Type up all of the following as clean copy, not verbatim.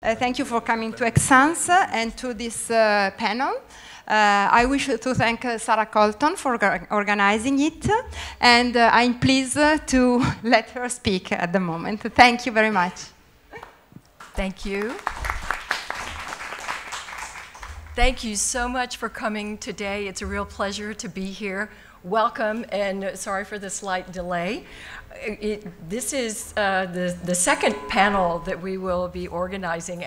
Thank you for coming to Esxence and to this panel. I wish to thank Sarah Colton for organizing it, and I'm pleased to let her speak at the moment. Thank you very much. Thank you. Thank you so much for coming today. It's a real pleasure to be here. Welcome, and sorry for the slight delay. This is the second panel that we will be organizing.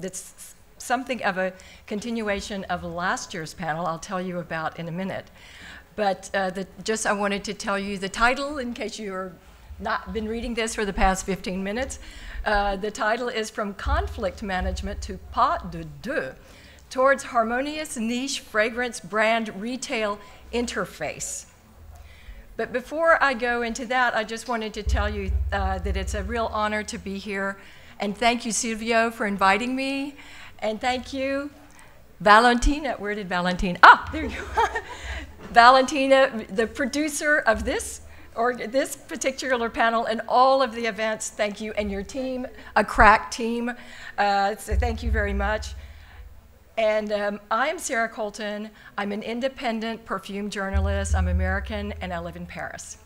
It's something of a continuation of last year's panel I'll tell you about in a minute. But I wanted to tell you the title in case you've not been reading this for the past 15 minutes. The title is From Conflict Management to Pas de Deux, Towards Harmonious Niche Fragrance Brand Retail Interface. But before I go into that, I just wanted to tell you that it's a real honor to be here. And thank you, Silvio, for inviting me. And thank you, Valentina. Where did Valentina? Ah, there you are. Valentina, the producer of this particular panel and all of the events. Thank you. And your team, a crack team. So thank you very much. And I'm Sarah Colton. I'm an independent perfume journalist. I'm American, and I live in Paris.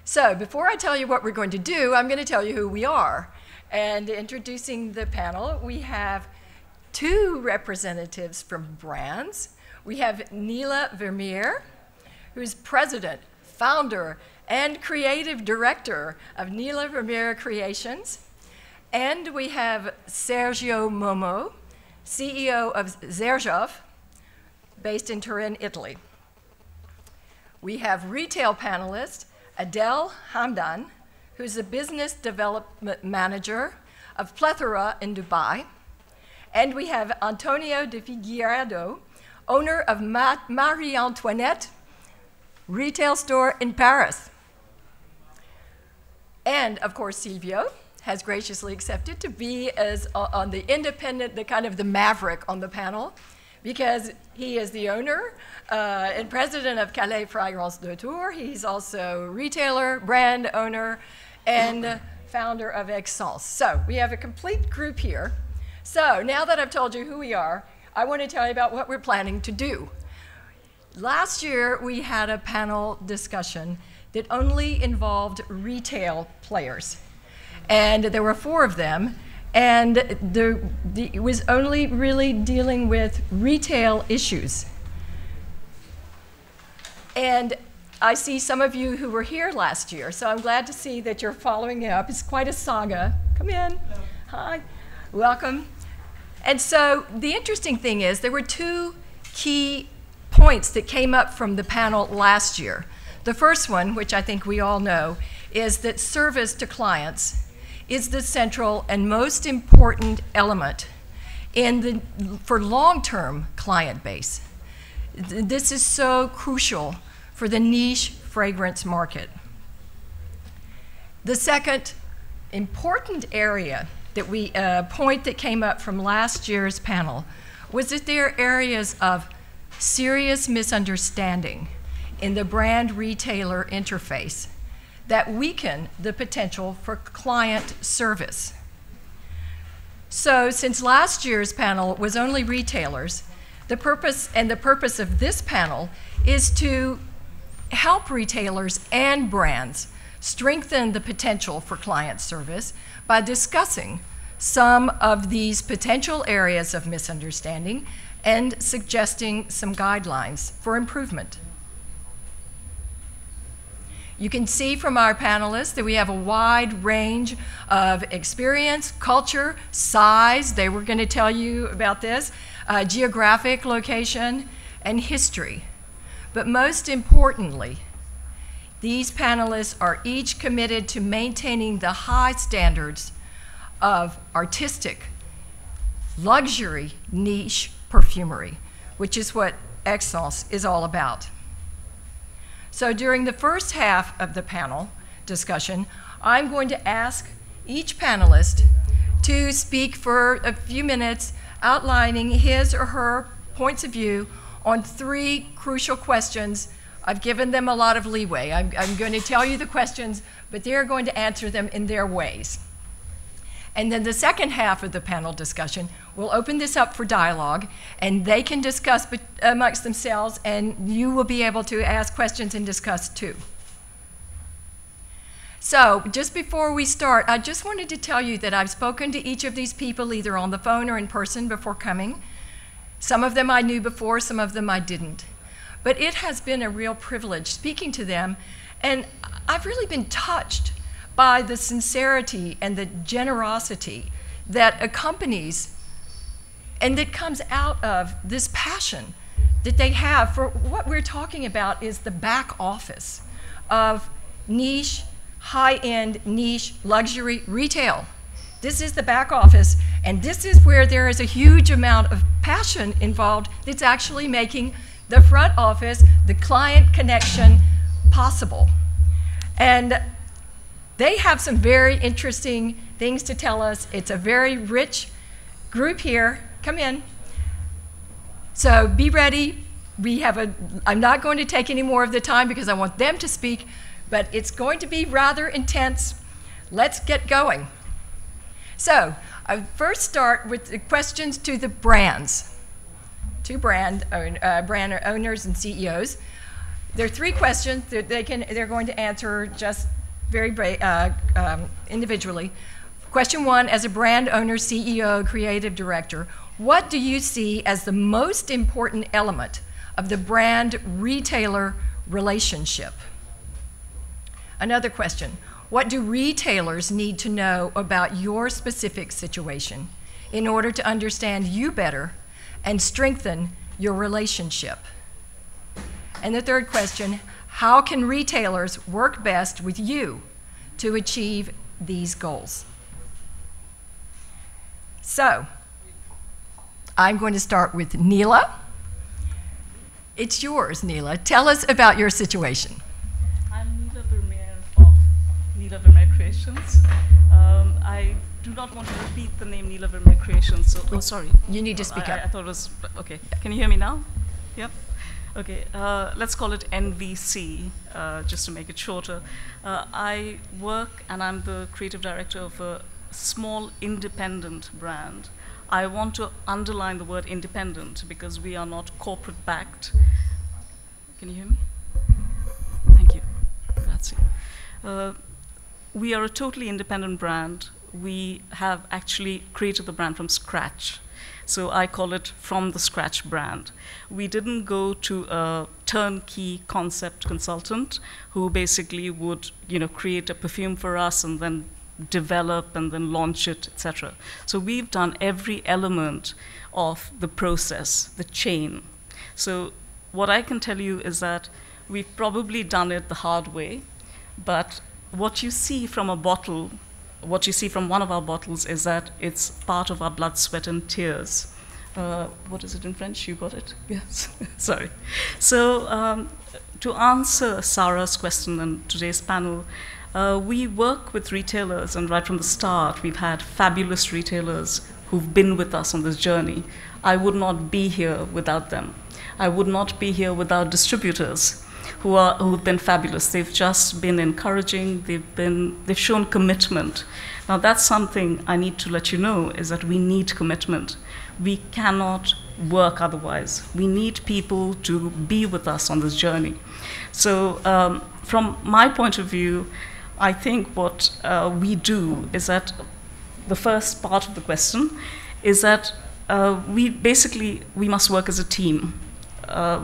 So before I tell you what we're going to do, I'm going to tell you who we are. And introducing the panel, we have two representatives from brands. We have Nila Vermeer, who's president, founder, and creative director of Nila Vermeer Creations. And we have Sergio Momo, CEO of Xerjoff, based in Turin, Italy. We have retail panelist Adele Hamdan, who's the business development manager of Plethora in Dubai. And we have Antonio de Figueiredo, owner of Marie Antoinette retail store in Paris. And of course, Silvio has graciously accepted to be on the independent, the kind of the maverick on the panel, because he is the owner and president of Calais Fragrance de Tours. He's also retailer, brand owner, and founder of Esxence. So we have a complete group here. So now that I've told you who we are, I want to tell you about what we're planning to do. Last year, we had a panel discussion that only involved retail players. And there were 4 of them, and it was only really dealing with retail issues. And I see some of you who were here last year, so I'm glad to see that you're following it up. It's quite a saga. Come in. Hi. Welcome. And so the interesting thing is there were 2 key points that came up from the panel last year. The first one, which I think we all know, is that service to clients is the central and most important element for long-term client base. This is so crucial for the niche fragrance market. The second important area that point that came up from last year's panel was that there are areas of serious misunderstanding in the brand-retailer interface that weaken the potential for client service. So since last year's panel was only retailers, the purpose of this panel is to help retailers and brands strengthen the potential for client service by discussing some of these potential areas of misunderstanding and suggesting some guidelines for improvement. You can see from our panelists that we have a wide range of experience, culture, size, they were going to tell you about this, geographic location, and history. But most importantly, these panelists are each committed to maintaining the high standards of artistic, luxury, niche perfumery, which is what Esxence is all about. So during the first half of the panel discussion, I'm going to ask each panelist to speak for a few minutes outlining his or her points of view on 3 crucial questions. I've given them a lot of leeway. I'm going to tell you the questions, but they're going to answer them in their ways. And then the second half of the panel discussion, we'll open this up for dialogue, and they can discuss amongst themselves, and you will be able to ask questions and discuss too. So, just before we start, I just wanted to tell you that I've spoken to each of these people either on the phone or in person before coming. Some of them I knew before, some of them I didn't. But it has been a real privilege speaking to them, and I've really been touched by the sincerity and the generosity that accompanies and that comes out of this passion that they have for what we're talking about is the back office of niche, high-end niche luxury retail. This is the back office, and this is where there is a huge amount of passion involved that's actually making the front office, the client connection possible. And they have some very interesting things to tell us. It's a very rich group here. Come in. So be ready. I'm not going to take any more of the time because I want them to speak, but it's going to be rather intense. Let's get going. So I first start with the questions to the brands, to brand owners and CEOs. There are 3 questions that they're going to answer just very individually. Question 1, as a brand owner, CEO, creative director, what do you see as the most important element of the brand-retailer relationship? Another question, what do retailers need to know about your specific situation in order to understand you better and strengthen your relationship? And the third question, how can retailers work best with you to achieve these goals? So, I'm going to start with Neela. It's yours, Neela. Tell us about your situation. I'm Neela Vermeer of Neela Vermeer Creations. I do not want to repeat the name Neela Vermeer Creations, so, oh, sorry. You need to speak up. I thought it was, okay. Can you hear me now? Yep. Okay, let's call it NVC, just to make it shorter. I work, and I'm the creative director of a small independent brand. I want to underline the word independent because we are not corporate backed. Can you hear me? Thank you. Grazie. We are a totally independent brand. We have actually created the brand from scratch. So I call it from the scratch brand. We didn't go to a turnkey concept consultant who basically would, create a perfume for us and then develop and then launch it, etc. So we've done every element of the process, the chain. So what I can tell you is that we've probably done it the hard way, but what you see from a bottle, what you see from one of our bottles is that it's part of our blood, sweat, and tears. What is it in French? You got it? Yes. Sorry. So to answer Sarah's question and today's panel, we work with retailers, and right from the start, we've had fabulous retailers who've been with us on this journey. I would not be here without them. I would not be here without distributors who've been fabulous. They've just been encouraging. They've shown commitment. Now that's something I need to let you know, is that we need commitment. We cannot work otherwise. We need people to be with us on this journey. So from my point of view, I think what we do is that the first part of the question is that we must work as a team.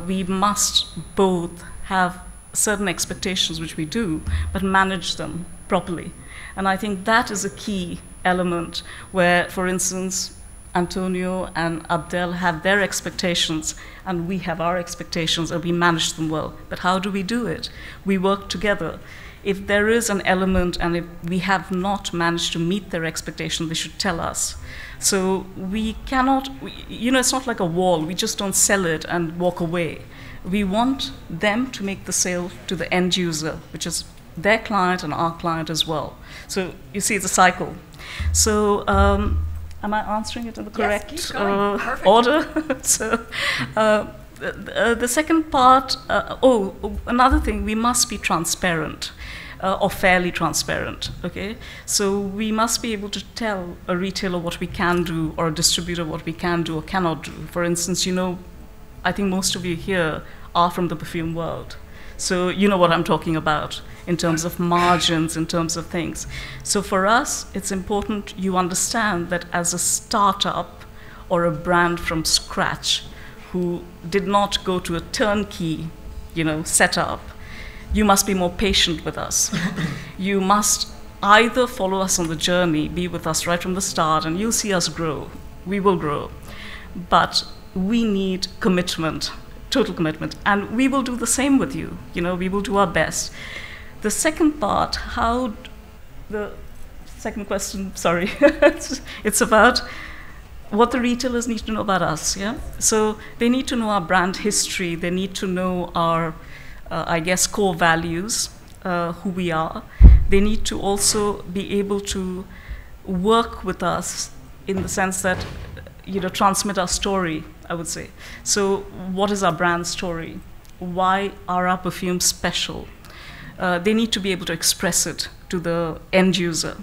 We must both have certain expectations, which we do, but manage them properly. And I think that is a key element where, for instance, Antonio and Abdel have their expectations, and we have our expectations, and we manage them well. But how do we do it? We work together. If there is an element and if we have not managed to meet their expectation, they should tell us. So we cannot, it's not like a wall. We just don't sell it and walk away. We want them to make the sale to the end user, which is their client and our client as well. So you see, it's a cycle. So am I answering it in the correct order? So the second part, another thing, we must be transparent. or fairly transparent, okay? So we must be able to tell a retailer what we can do, or a distributor what we can do or cannot do. For instance, you know, I think most of you here are from the perfume world. So you know what I'm talking about in terms of margins, in terms of things. So for us, it's important you understand that as a startup or a brand from scratch who did not go to a turnkey, you know, setup, you must be more patient with us. You must either follow us on the journey, be with us right from the start, and you'll see us grow. We will grow. But we need commitment, total commitment, and we will do the same with you. You know, we will do our best. The second part, the second question, sorry, it's about what the retailers need to know about us, yeah? So they need to know our brand history, they need to know our, I guess, core values, who we are. They need to also be able to work with us in the sense that, you know, transmit our story, I would say. So what is our brand story? Why are our perfumes special? They need to be able to express it to the end user.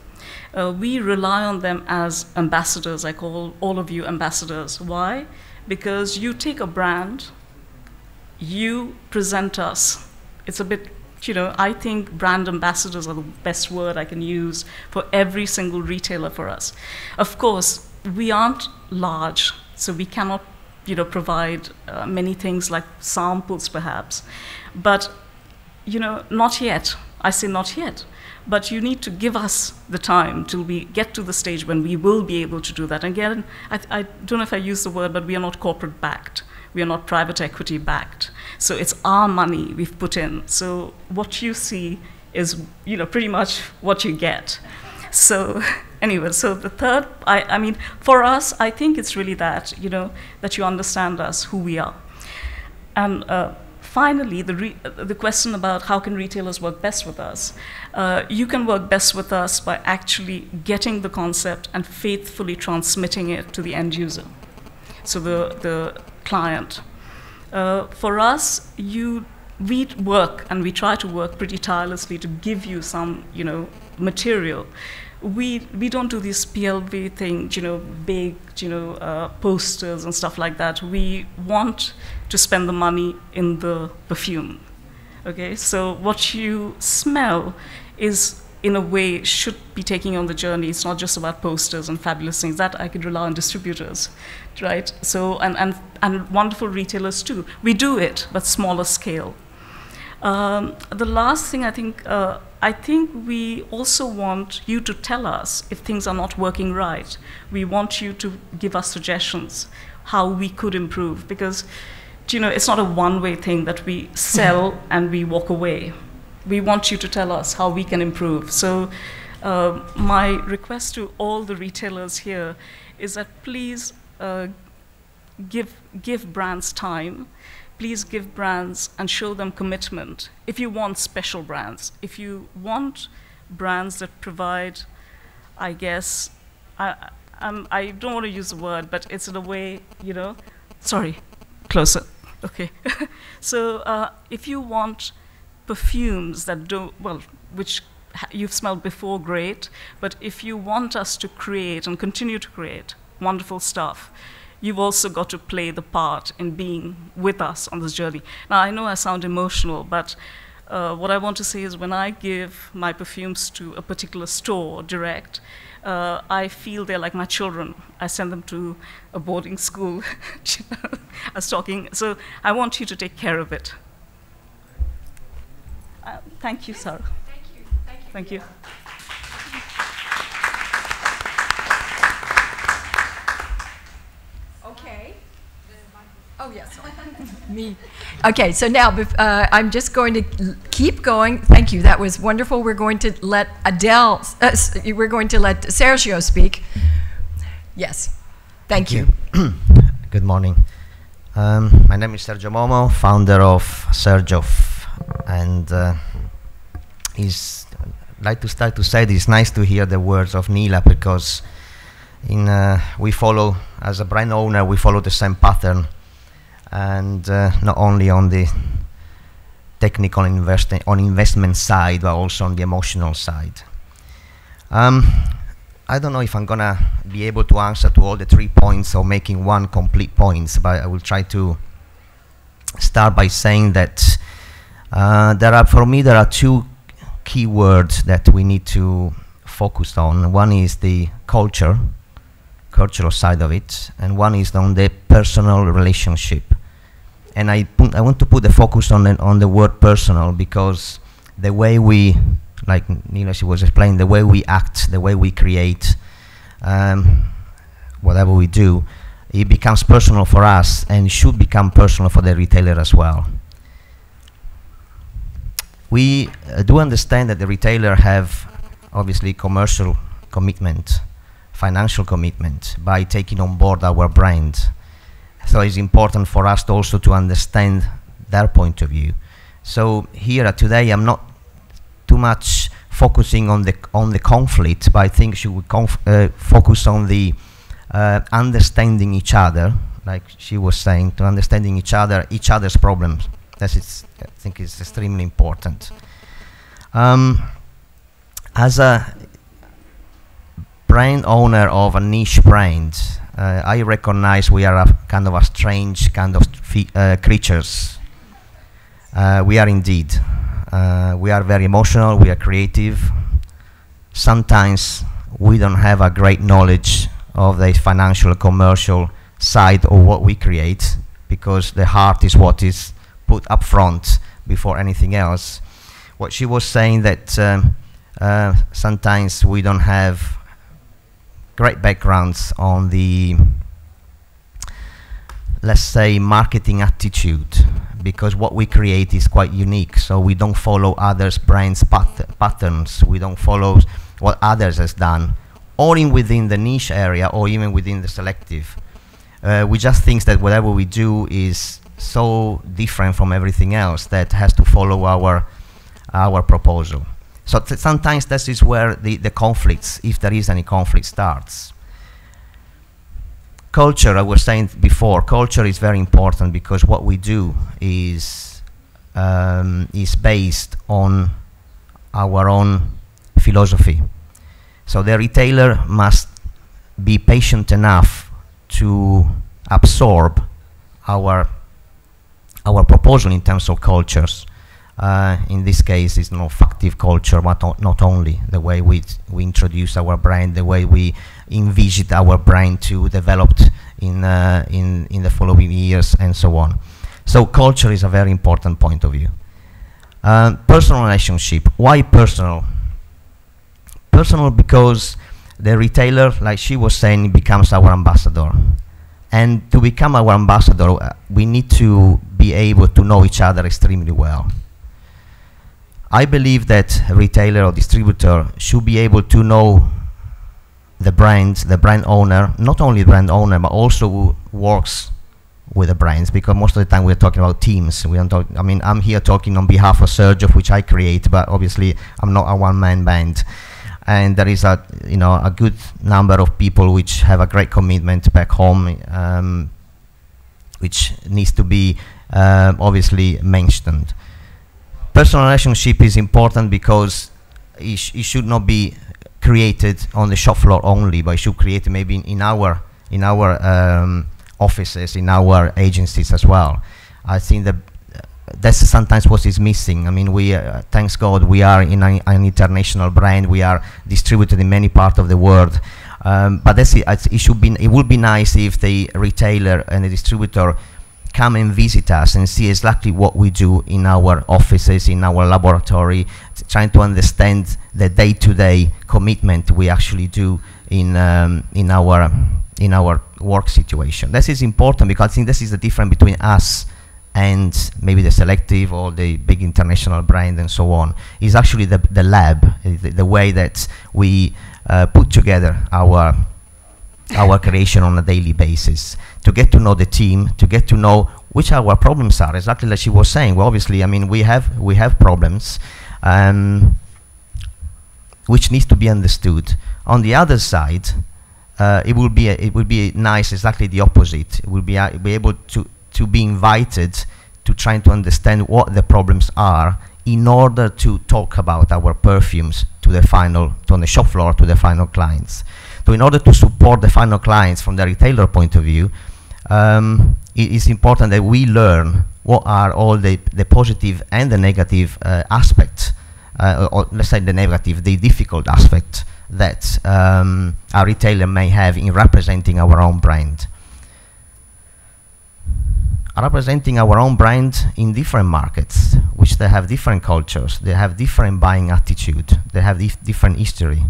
We rely on them as ambassadors. I call all of you ambassadors. Why? Because you take a brand, you present us. It's a bit, you know, I think brand ambassadors are the best word I can use for every single retailer for us. Of course, we aren't large, so we cannot, you know, provide many things like samples perhaps. But, you know, not yet. I say not yet. But you need to give us the time till we get to the stage when we will be able to do that. Again, I don't know if I use the word, but we are not corporate backed. We are not private equity backed. So it's our money we've put in. So what you see is, you know, pretty much what you get. So anyway, so the third, I mean, for us, I think it's really that, you know, that you understand us, who we are. And finally, the question about how can retailers work best with us. You can work best with us by actually getting the concept and faithfully transmitting it to the end user, so the client. For us, we work, and we try to work pretty tirelessly to give you some, you know, material. We don't do these PLV things, you know, big, you know, posters and stuff like that. We want to spend the money in the perfume. Okay, so what you smell is, in a way, should be taking you on the journey. It's not just about posters and fabulous things. That I could rely on distributors, right? So and wonderful retailers too. We do it, but smaller scale. The last thing I think we also want you to tell us if things are not working right. We want you to give us suggestions how we could improve, because, you know, it's not a one-way thing that we sell and we walk away. We want you to tell us how we can improve. So my request to all the retailers here is that please give brands time. Please give brands and show them commitment. If you want special brands, if you want brands that provide, I guess, I don't want to use the word, but it's in a way, you know, sorry, closer, okay. So if you want perfumes that don't, well, which you've smelled before, great, but if you want us to create and continue to create wonderful stuff, you've also got to play the part in being with us on this journey. Now, I know I sound emotional, but what I want to say is when I give my perfumes to a particular store direct, I feel they're like my children. I send them to a boarding school. I was talking, so I want you to take care of it. Thank you, Sarah. Thank you. Thank you. Okay. Oh, yes. Me. Okay, so now I'm just going to keep going. Thank you. That was wonderful. We're going to let we're going to let Sergio speak. Yes. Thank you. Good morning. My name is Sergio Momo, founder of Sergio, and like to start to say it's nice to hear the words of Nila, because we follow, as a brand owner, we follow the same pattern, and not only on the technical investment side, but also on the emotional side. I don't know if I'm gonna be able to answer to all the 3 points or making one complete point, but I will try to start by saying that for me there are two key words that we need to focus on. One is the cultural side of it, and one is on the personal relationship. And I want to put the focus on the word personal, because the way we, like Nila, she was explaining, the way we act, the way we create, whatever we do, it becomes personal for us and should become personal for the retailer as well. We do understand that the retailer have obviously commercial commitment, financial commitment by taking on board our brand. So it's important for us also to understand their point of view. So here today I'm not too much focusing on the conflict, but I think she would focus on the understanding each other, like she was saying, to understanding each other's problems. I think is extremely important. As a brand owner of a niche brand, I recognize we are a kind of a strange kind of creatures. We are indeed. We are very emotional, we are creative. Sometimes we don't have a great knowledge of the financial, commercial side of what we create, because the heart is what is put up front before anything else. What she was saying that sometimes we don't have great backgrounds on the, let's say, marketing attitude, because what we create is quite unique, so we don't follow others' brands' patterns, we don't follow what others has done, or within the niche area, or even within the selective. We just think that whatever we do is so different from everything else that has to follow our proposal. So sometimes this is where the conflicts, if there is any conflict, starts. Culture, I was saying before, culture is very important, because what we do is based on our own philosophy. So the retailer must be patient enough to absorb our proposal in terms of cultures. In this case, it's no factive culture, but not only the way we introduce our brand, the way we envision our brand to develop in the following years, and so on. So culture is a very important point of view. Personal relationship. Why personal? Personal because the retailer, like she was saying, becomes our ambassador. And to become our ambassador, we need to be able to know each other extremely well. I believe that a retailer or distributor should be able to know the brand owner, not only the brand owner, but also who works with the brands, because most of the time we're talking about teams. We don't talk, I mean, I'm here talking on behalf of Sergio, which I create, but obviously I'm not a one-man band. And there is a good number of people which have a great commitment back home, which needs to be obviously mentioned. Personal relationship is important because it should not be created on the shop floor only, but it should create maybe in our offices, in our agencies as well. I think that that's sometimes what is missing. I mean, we thanks God we are in an international brand. We are distributed in many parts of the world, but that's it would be nice if the retailer and the distributor come and visit us and see exactly what we do in our offices, in our laboratory, trying to understand the day-to-day commitment we actually do in our work situation. This is important because I think this is the difference between us and maybe the selective or the big international brand and so on. Is actually the lab, the way that we put together our creation on a daily basis, to get to know the team, to get to know which our problems are, exactly like she was saying. Well, obviously, I mean, we have problems which needs to be understood. On the other side, it will be nice, exactly the opposite. It will be able to be invited to trying to understand what the problems are in order to talk about our perfumes to the on the shop floor to the final clients. So in order to support the final clients from the retailer point of view, it is important that we learn what are all the positive and the negative aspects, or let's say the negative, the difficult aspect that a retailer may have in representing our own brand. Representing our own brand in different markets, which they have different cultures, they have different buying attitude, they have different history.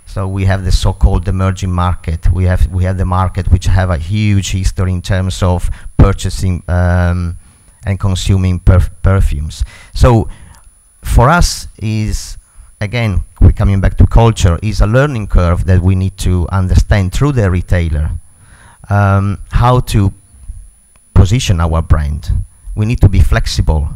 So we have the so-called emerging market. We have the market which have a huge history in terms of purchasing and consuming perfumes. So for us is, again, we're coming back to culture, is a learning curve that we need to understand through the retailer, how to position our brand. We need to be flexible.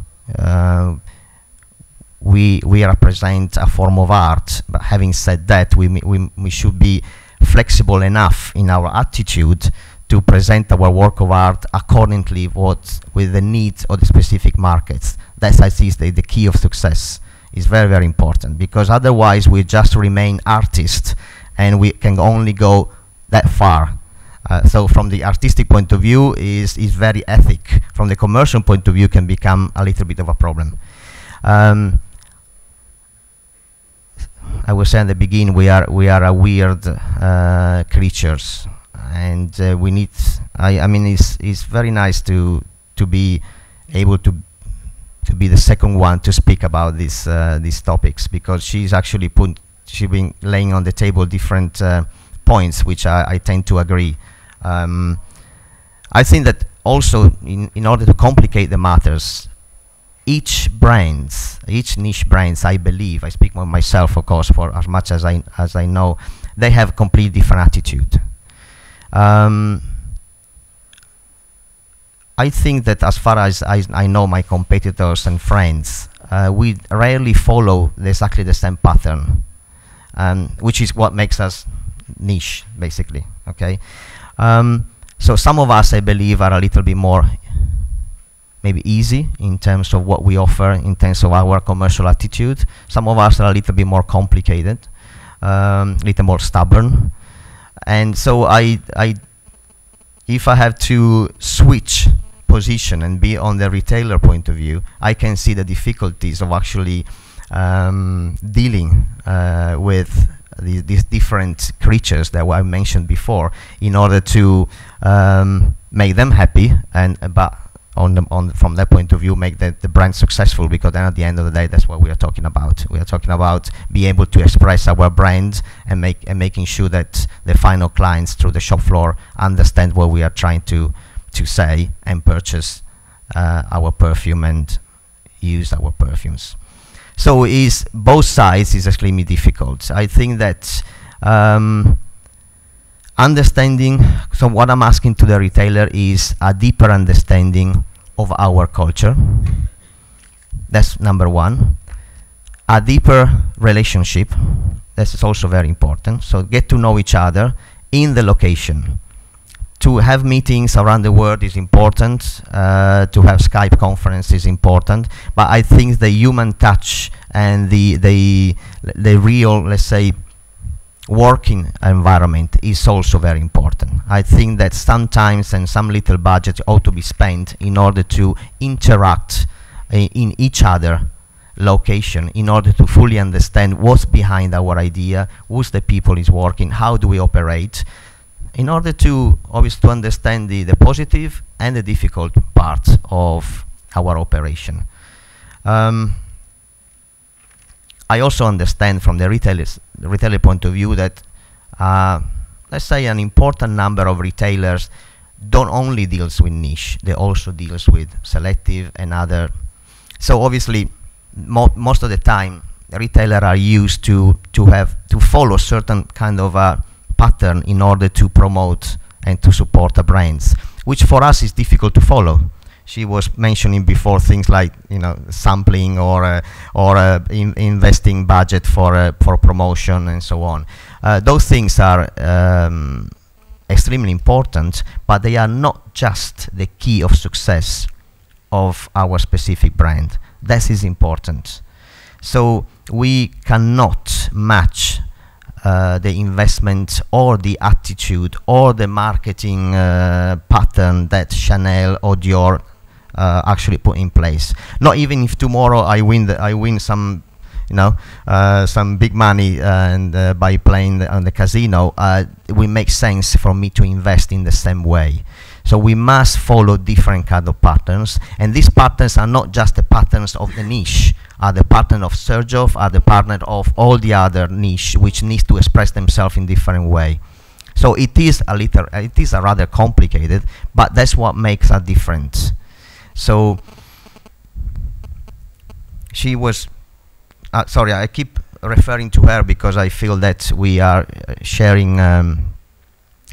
We represent a form of art, but having said that, we should be flexible enough in our attitude to present our work of art accordingly with the needs of the specific markets. That's, I see, the key of success. Is very, very important, because otherwise we just remain artists and we can only go that far. So from the artistic point of view is very ethic. From the commercial point of view can become a little bit of a problem. I was saying at the beginning, we are a weird creatures, and we need. I mean, it's very nice to be able to be the second one to speak about these topics, because she's been laying on the table different points which I tend to agree. I think that also in order to complicate the matters, each niche brands, I believe, I speak for myself, of course, for as much as I know, they have completely different attitude. I think that as far as I know my competitors and friends, we rarely follow exactly the same pattern, which is what makes us niche, basically, okay? So some of us, I believe, are a little bit more maybe easy in terms of what we offer, in terms of our commercial attitude. Some of us are a little bit more complicated, a little more stubborn. And so if I have to switch position and be on the retailer point of view, I can see the difficulties of actually dealing with these different creatures that I mentioned before, in order to make them happy, but from that point of view, make the brand successful, because then at the end of the day, that's what we are talking about. We are talking about being able to express our brand and making sure that the final clients through the shop floor understand what we are trying to say and purchase our perfume and use our perfumes. So both sides is extremely difficult. I think that understanding, so what I'm asking to the retailer is a deeper understanding of our culture. That's number one. A deeper relationship. This is also very important. So get to know each other in the location. To have meetings around the world is important. To have Skype conference is important. But I think the human touch and the real, let's say, working environment is also very important. I think that sometimes and some little budget ought to be spent in order to interact in each other location, in order to fully understand what's behind our idea, who's the people is working, how do we operate, in order to obviously understand the positive and the difficult parts of our operation. I also understand from the retailer point of view that, let's say, an important number of retailers don't only deals with niche, they also deals with selective and other. So obviously, most of the time, retailers are used to follow certain kind of pattern in order to promote and to support the brands, which for us is difficult to follow. She was mentioning before things like, sampling or investing budget for promotion and so on. Those things are extremely important, but they are not just the key of success of our specific brand. That is important. So we cannot match the investment or the attitude or the marketing pattern that Chanel or Dior actually put in place. Not even if tomorrow I win some, some big money and by playing on the casino, it will make sense for me to invest in the same way. So we must follow different kind of patterns, and these patterns are not just the patterns of the niche, are the pattern of Sergio, are the pattern of all the other niche which needs to express themselves in different way. So it is a rather complicated, but that's what makes a difference. So she was, sorry, I keep referring to her because I feel that we are sharing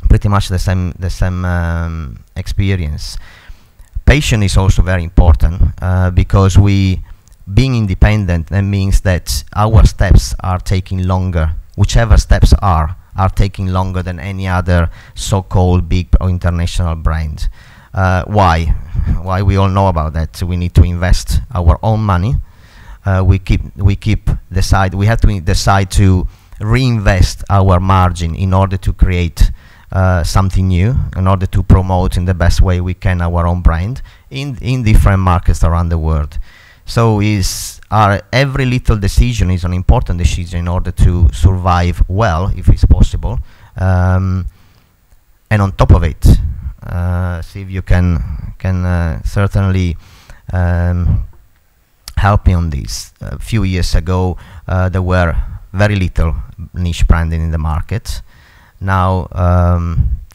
pretty much the same experience. Patience is also very important because being independent, that means that our steps are taking longer. Whichever steps are taking longer than any other so-called big or international brand. Why? Why? We all know about that. We need to invest our own money. We have to decide to reinvest our margin in order to create something new, in order to promote in the best way we can our own brand in different markets around the world. So every little decision is an important decision in order to survive well, if it's possible. And on top of it, see if you can certainly help me on this. A few years ago, there were very little niche branding in the market. Now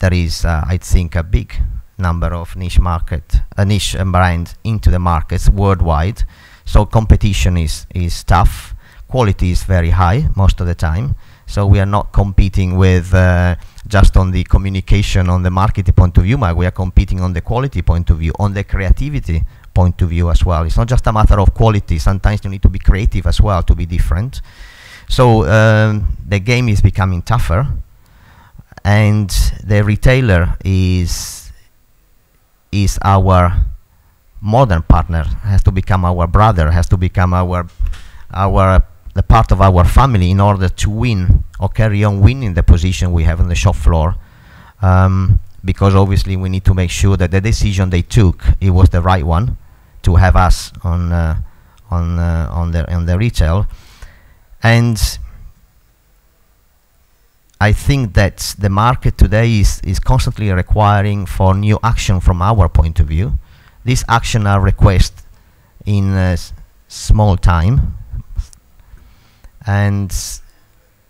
there is, I think, a big number of niche brand into the markets worldwide. So competition is tough. Quality is very high most of the time. So we are not competing with just on the communication, on the marketing point of view, but we are competing on the quality point of view, on the creativity point of view as well. It's not just a matter of quality. Sometimes you need to be creative as well to be different. So the game is becoming tougher, and the retailer is our modern partner, has to become our brother, has to become the part of our family in order to win or carry on winning the position we have on the shop floor. Because obviously we need to make sure that the decision they took, it was the right one to have us on the retail. And I think that the market today is constantly requiring for new action from our point of view. These action are requested in small time, and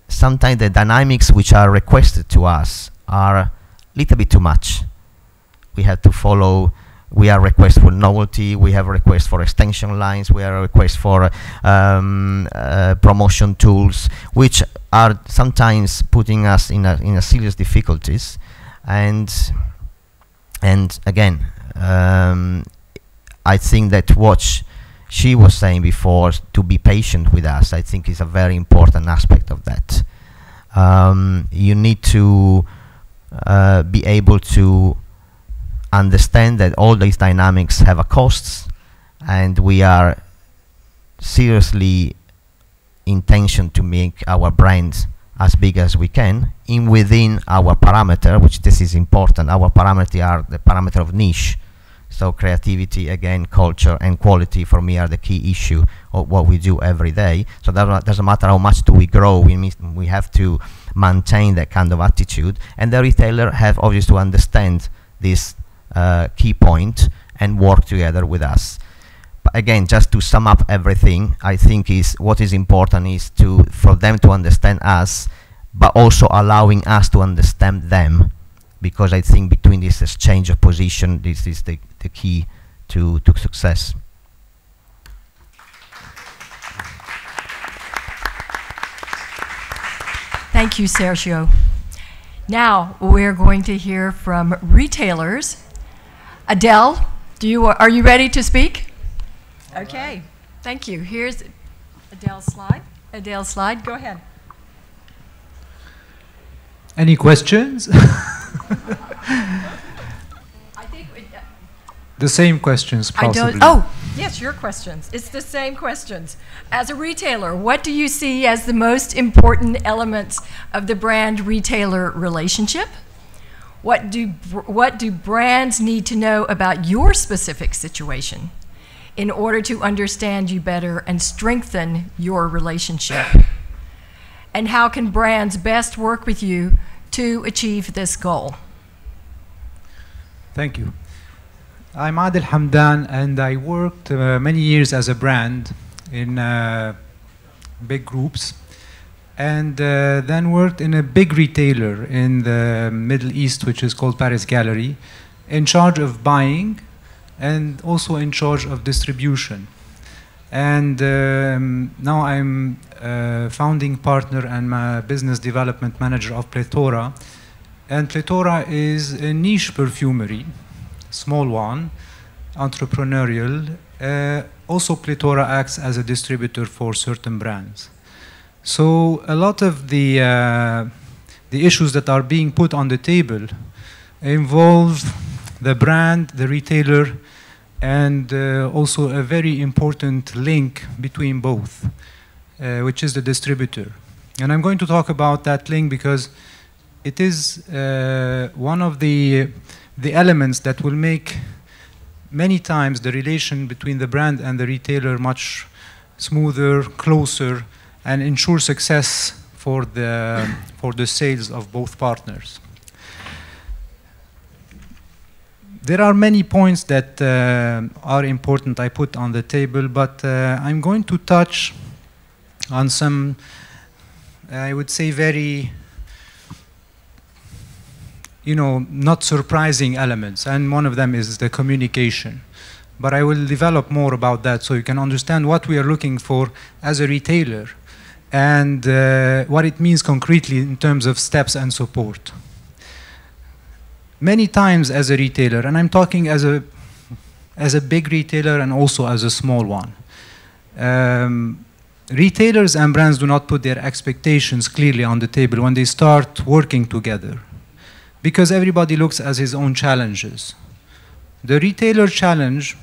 sometimes the dynamics which are requested to us are a little bit too much. We have to follow. We are request for novelty. We have a request for extension lines. We have a request for promotion tools, which are sometimes putting us in a serious difficulties. And again, I think that what she was saying before, to be patient with us, I think is a very important aspect of that. You need to be able to understand that all these dynamics have a cost, and we are seriously intention to make our brand as big as we can within our parameter, which this is important. Our parameter are the parameter of niche. So creativity, again, culture and quality for me are the key issue of what we do every day. So that doesn't matter how much do we grow, we have to maintain that kind of attitude. And the retailer have obviously to understand this key point and work together with us. But again, just to sum up everything, I think what is important is for them to understand us, but also allowing us to understand them, because I think between this exchange of position, this is the key to success. Thank you, Sergio. Now we're going to hear from retailers. Adele, are you ready to speak? Okay, thank you. Here's Adele's slide. Adele's slide, go ahead. Any questions? I think The same questions, possibly. I don't. Oh, yes, your questions. It's the same questions. As a retailer, what do you see as the most important elements of the brand-retailer relationship? What do brands need to know about your specific situation in order to understand you better and strengthen your relationship? And how can brands best work with you to achieve this goal? Thank you. I'm Adel Hamdan, and I worked many years as a brand in big groups, and then worked in a big retailer in the Middle East, which is called Paris Gallery, in charge of buying and also in charge of distribution. And now I'm a founding partner and my business development manager of Plethora. And Plethora is a niche perfumery, small one, entrepreneurial. Also, Plethora acts as a distributor for certain brands. So a lot of the issues that are being put on the table involve the brand, the retailer, and also a very important link between both, which is the distributor. And I'm going to talk about that link because it is one of the elements that will make many times the relation between the brand and the retailer much smoother, closer, and ensure success for the sales of both partners. There are many points that are important I put on the table, but I'm going to touch on some, I would say, very not surprising elements, and one of them is the communication. But I will develop more about that so you can understand what we are looking for as a retailer and what it means concretely in terms of steps and support. Many times as a retailer, and I'm talking as a big retailer and also as a small one, retailers and brands do not put their expectations clearly on the table when they start working together, because everybody looks at his own challenges. The retailer challenge,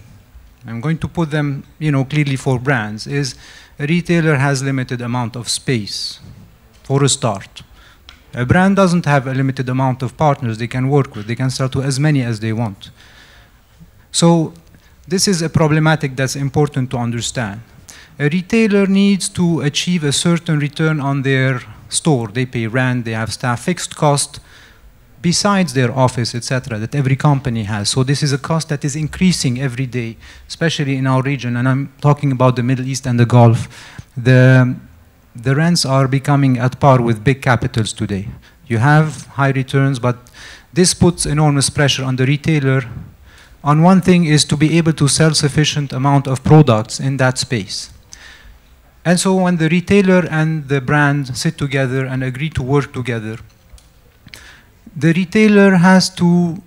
I'm going to put them clearly for brands, is a retailer has limited amount of space for a start. A brand doesn't have a limited amount of partners they can work with. They can start with as many as they want. So this is a problematic that's important to understand. A retailer needs to achieve a certain return on their store. They pay rent, they have staff, fixed cost, besides their office, etc., that every company has. So this is a cost that is increasing every day, especially in our region, and I'm talking about the Middle East and the Gulf. The rents are becoming at par with big capitals today. You have high returns, but this puts enormous pressure on the retailer. On one thing is to be able to sell sufficient amount of products in that space. And so when the retailer and the brand sit together and agree to work together, the retailer has to,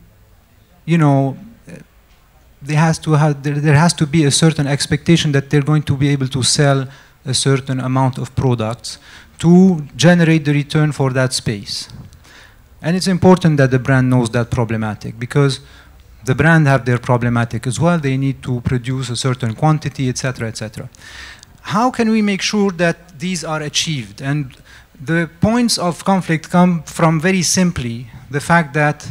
there has to be a certain expectation that they're going to be able to sell a certain amount of products to generate the return for that space. And it's important that the brand knows that problematic, because the brand have their problematic as well. They need to produce a certain quantity, etc., etc. How can we make sure that these are achieved? And the points of conflict come from very simply the fact that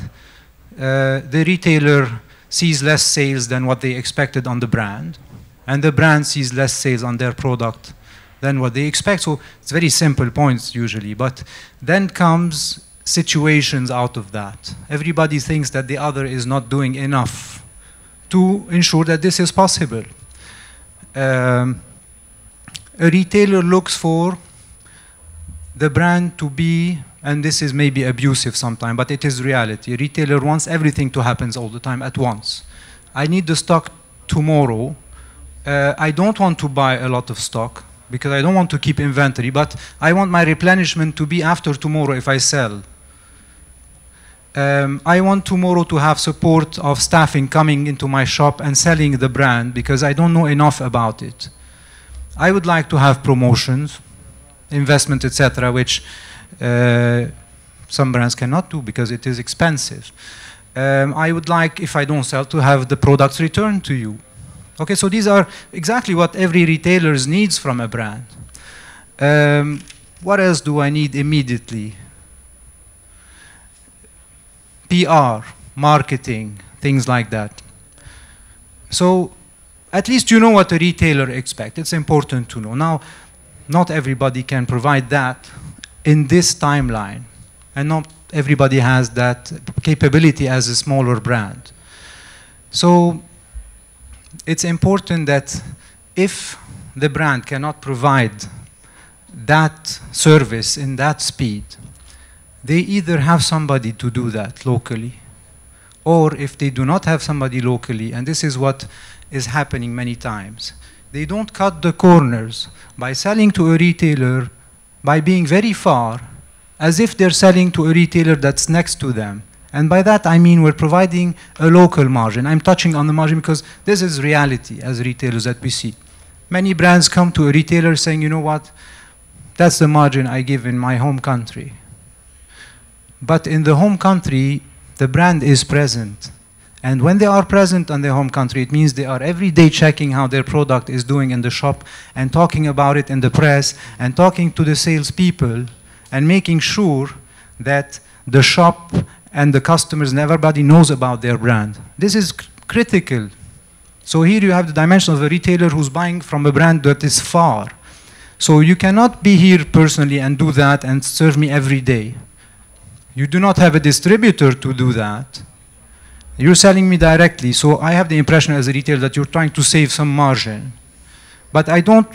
the retailer sees less sales than what they expected on the brand, and the brand sees less sales on their product than what they expect. So it's very simple points usually, but then comes situations out of that. Everybody thinks that the other is not doing enough to ensure that this is possible. A retailer looks for the brand to be, and this is maybe abusive sometimes, but it is reality. A retailer wants everything to happen all the time at once. I need the stock tomorrow. I don't want to buy a lot of stock because I don't want to keep inventory, but I want my replenishment to be after tomorrow if I sell. I want tomorrow to have support of staffing coming into my shop and selling the brand because I don't know enough about it. I would like to have promotions, investment, etc., which some brands cannot do because it is expensive. I would like, if I don't sell, to have the products returned to you. Okay, so these are exactly what every retailer needs from a brand. What else do I need immediately? PR, marketing, things like that. So at least you know what a retailer expects. It's important to know. Now, not everybody can provide that in this timeline, and not everybody has that capability as a smaller brand. So it's important that if the brand cannot provide that service in that speed, they either have somebody to do that locally, or if they do not have somebody locally, and this is what is happening many times, they don't cut the corners by selling to a retailer by being very far, as if they're selling to a retailer that's next to them. And by that I mean we're providing a local margin. I'm touching on the margin because this is reality as retailers that we see. Many brands come to a retailer saying, you know what, that's the margin I give in my home country. But in the home country, the brand is present. And when they are present in their home country, it means they are every day checking how their product is doing in the shop and talking about it in the press and talking to the salespeople and making sure that the shop and the customers and everybody knows about their brand. This is critical. So here you have the dimension of a retailer who's buying from a brand that is far. So you cannot be here personally and do that and serve me every day. You do not have a distributor to do that. You're selling me directly, so I have the impression as a retailer that you're trying to save some margin. But I don't,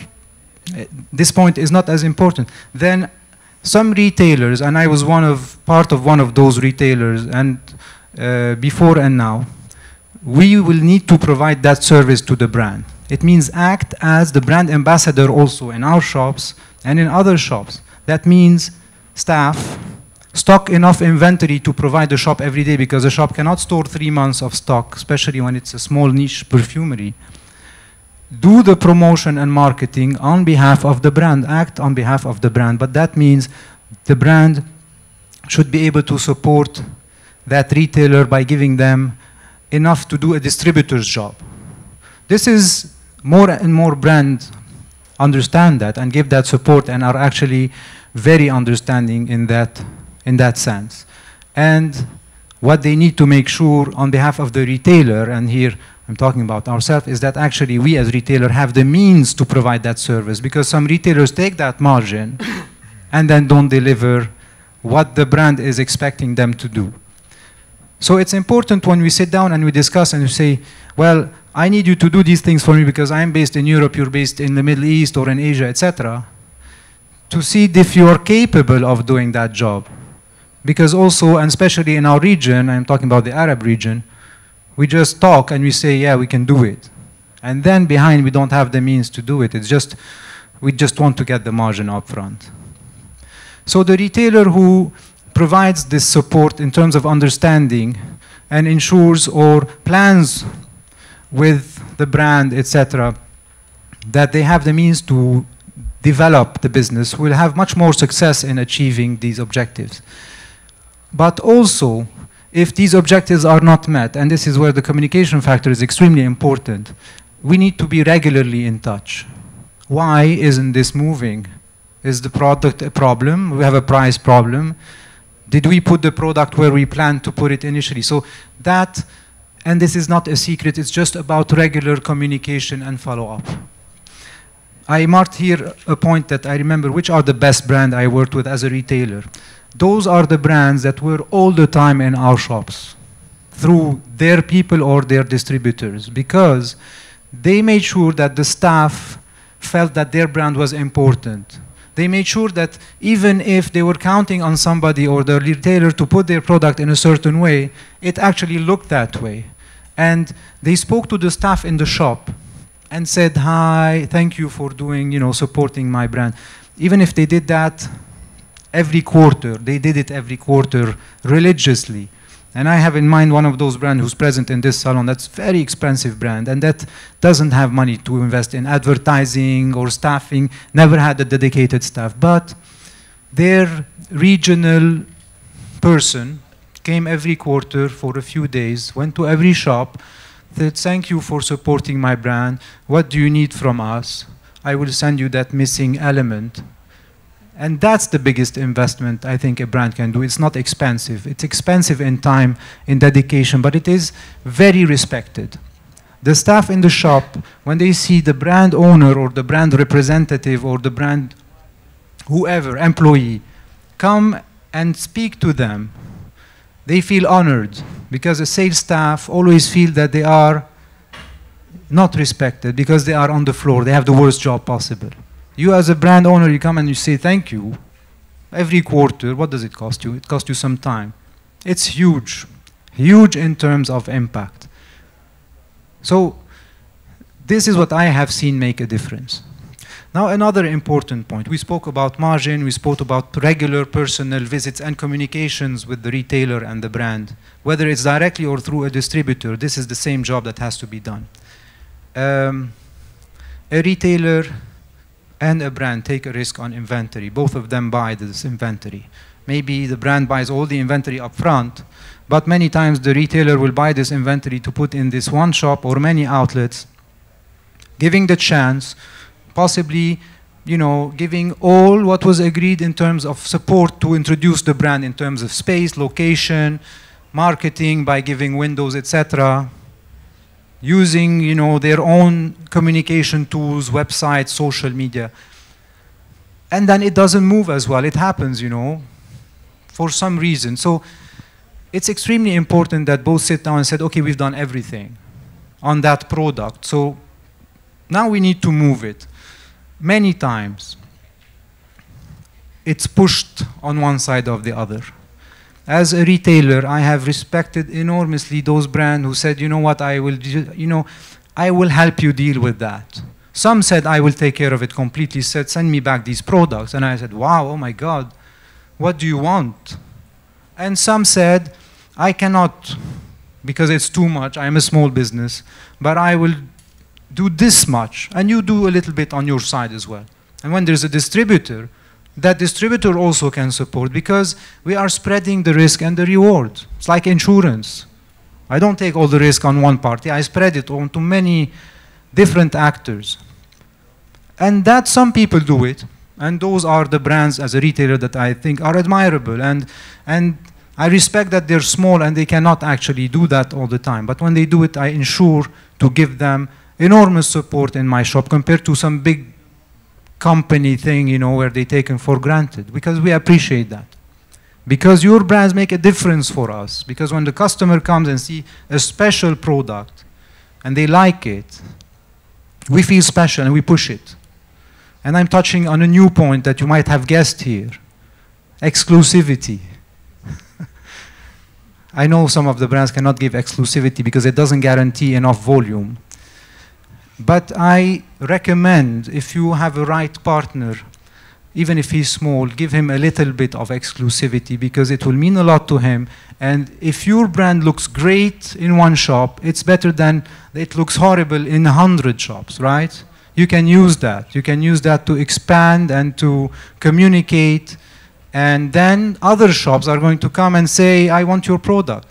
this point is not as important. Then some retailers, and I was part of one of those retailers, and before and now, we will need to provide that service to the brand. It means act as the brand ambassador also in our shops and in other shops. That means staff, stock enough inventory to provide the shop every day, because the shop cannot store 3 months of stock, especially when it's a small niche perfumery. Do the promotion and marketing on behalf of the brand, act on behalf of the brand, but that means the brand should be able to support that retailer by giving them enough to do a distributor's job. This is more and more brands understand that and give that support and are actually very understanding in that sense. And what they need to make sure on behalf of the retailer, and here I'm talking about ourselves, is that actually we as retailer have the means to provide that service, because some retailers take that margin and then don't deliver what the brand is expecting them to do. So it's important when we sit down and we discuss and we say, well, I need you to do these things for me because I'm based in Europe, you're based in the Middle East or in Asia, etc., to see if you are capable of doing that job. Because also, and especially in our region, I'm talking about the Arab region, we just talk and we say, yeah, we can do it. And then behind, we don't have the means to do it. It's just, we just want to get the margin up front. So the retailer who provides this support in terms of understanding and ensures or plans with the brand, etc., that they have the means to develop the business will have much more success in achieving these objectives. But also, if these objectives are not met, and this is where the communication factor is extremely important, we need to be regularly in touch. Why isn't this moving? Is the product a problem? We have a price problem. Did we put the product where we planned to put it initially? So that, and this is not a secret, it's just about regular communication and follow-up. I marked here a point that I remember, which are the best brands I worked with as a retailer. Those are the brands that were all the time in our shops through their people or their distributors, because they made sure that the staff felt that their brand was important. They made sure that even if they were counting on somebody or the retailer to put their product in a certain way, it actually looked that way. And they spoke to the staff in the shop and said, hi, thank you for doing, supporting my brand. Even if they did that every quarter, they did it every quarter religiously. And I have in mind one of those brands who's present in this salon. That's a very expensive brand, and that doesn't have money to invest in advertising or staffing, never had a dedicated staff. But their regional person came every quarter for a few days, went to every shop, said, thank you for supporting my brand. What do you need from us? I will send you that missing element. And that's the biggest investment I think a brand can do. It's not expensive. It's expensive in time, in dedication, but it is very respected. The staff in the shop, when they see the brand owner or the brand representative or the brand whoever, employee, come and speak to them, they feel honored, because the sales staff always feel that they are not respected because they are on the floor. They have the worst job possible. You as a brand owner, you come and you say thank you. Every quarter, what does it cost you? It costs you some time. It's huge, huge in terms of impact. So this is what I have seen make a difference. Now another important point. We spoke about margin, we spoke about regular personal visits and communications with the retailer and the brand. Whether it's directly or through a distributor, this is the same job that has to be done. A retailer and a brand take a risk on inventory. Both of them buy this inventory. Maybe the brand buys all the inventory up front, but many times the retailer will buy this inventory to put in this one shop or many outlets, giving the chance, possibly, you know, giving all what was agreed in terms of support to introduce the brand in terms of space, location, marketing by giving windows, etc. Using, you know, their own communication tools, websites, social media. And then it doesn't move as well. It happens, you know, for some reason. So it's extremely important that both sit down and said, okay, we've done everything on that product. So now we need to move it. Many times, it's pushed on one side or the other. As a retailer, I have respected enormously those brands who said, you know what, I will help you deal with that. Some said, I will take care of it completely, said, send me back these products. And I said, wow, oh my God, what do you want? And some said, I cannot, because it's too much, I'm a small business, but I will do this much, and you do a little bit on your side as well. And when there's a distributor, that distributor also can support, because we are spreading the risk and the reward. It's like insurance. I don't take all the risk on one party, I spread it onto many different actors. And that some people do it, and those are the brands as a retailer that I think are admirable, and I respect that they're small and they cannot actually do that all the time. But when they do it, I ensure to give them enormous support in my shop compared to some big company thing, you know, where they take them for granted, because we appreciate that. Because your brands make a difference for us. Because when the customer comes and see a special product and they like it, we feel special and we push it. And I'm touching on a new point that you might have guessed here. Exclusivity. I know some of the brands cannot give exclusivity because it doesn't guarantee enough volume. But I recommend, if you have a right partner, even if he's small, give him a little bit of exclusivity, because it will mean a lot to him. And if your brand looks great in one shop, it's better than it looks horrible in 100 shops, right? You can use that. You can use that to expand and to communicate. And then other shops are going to come and say, I want your product.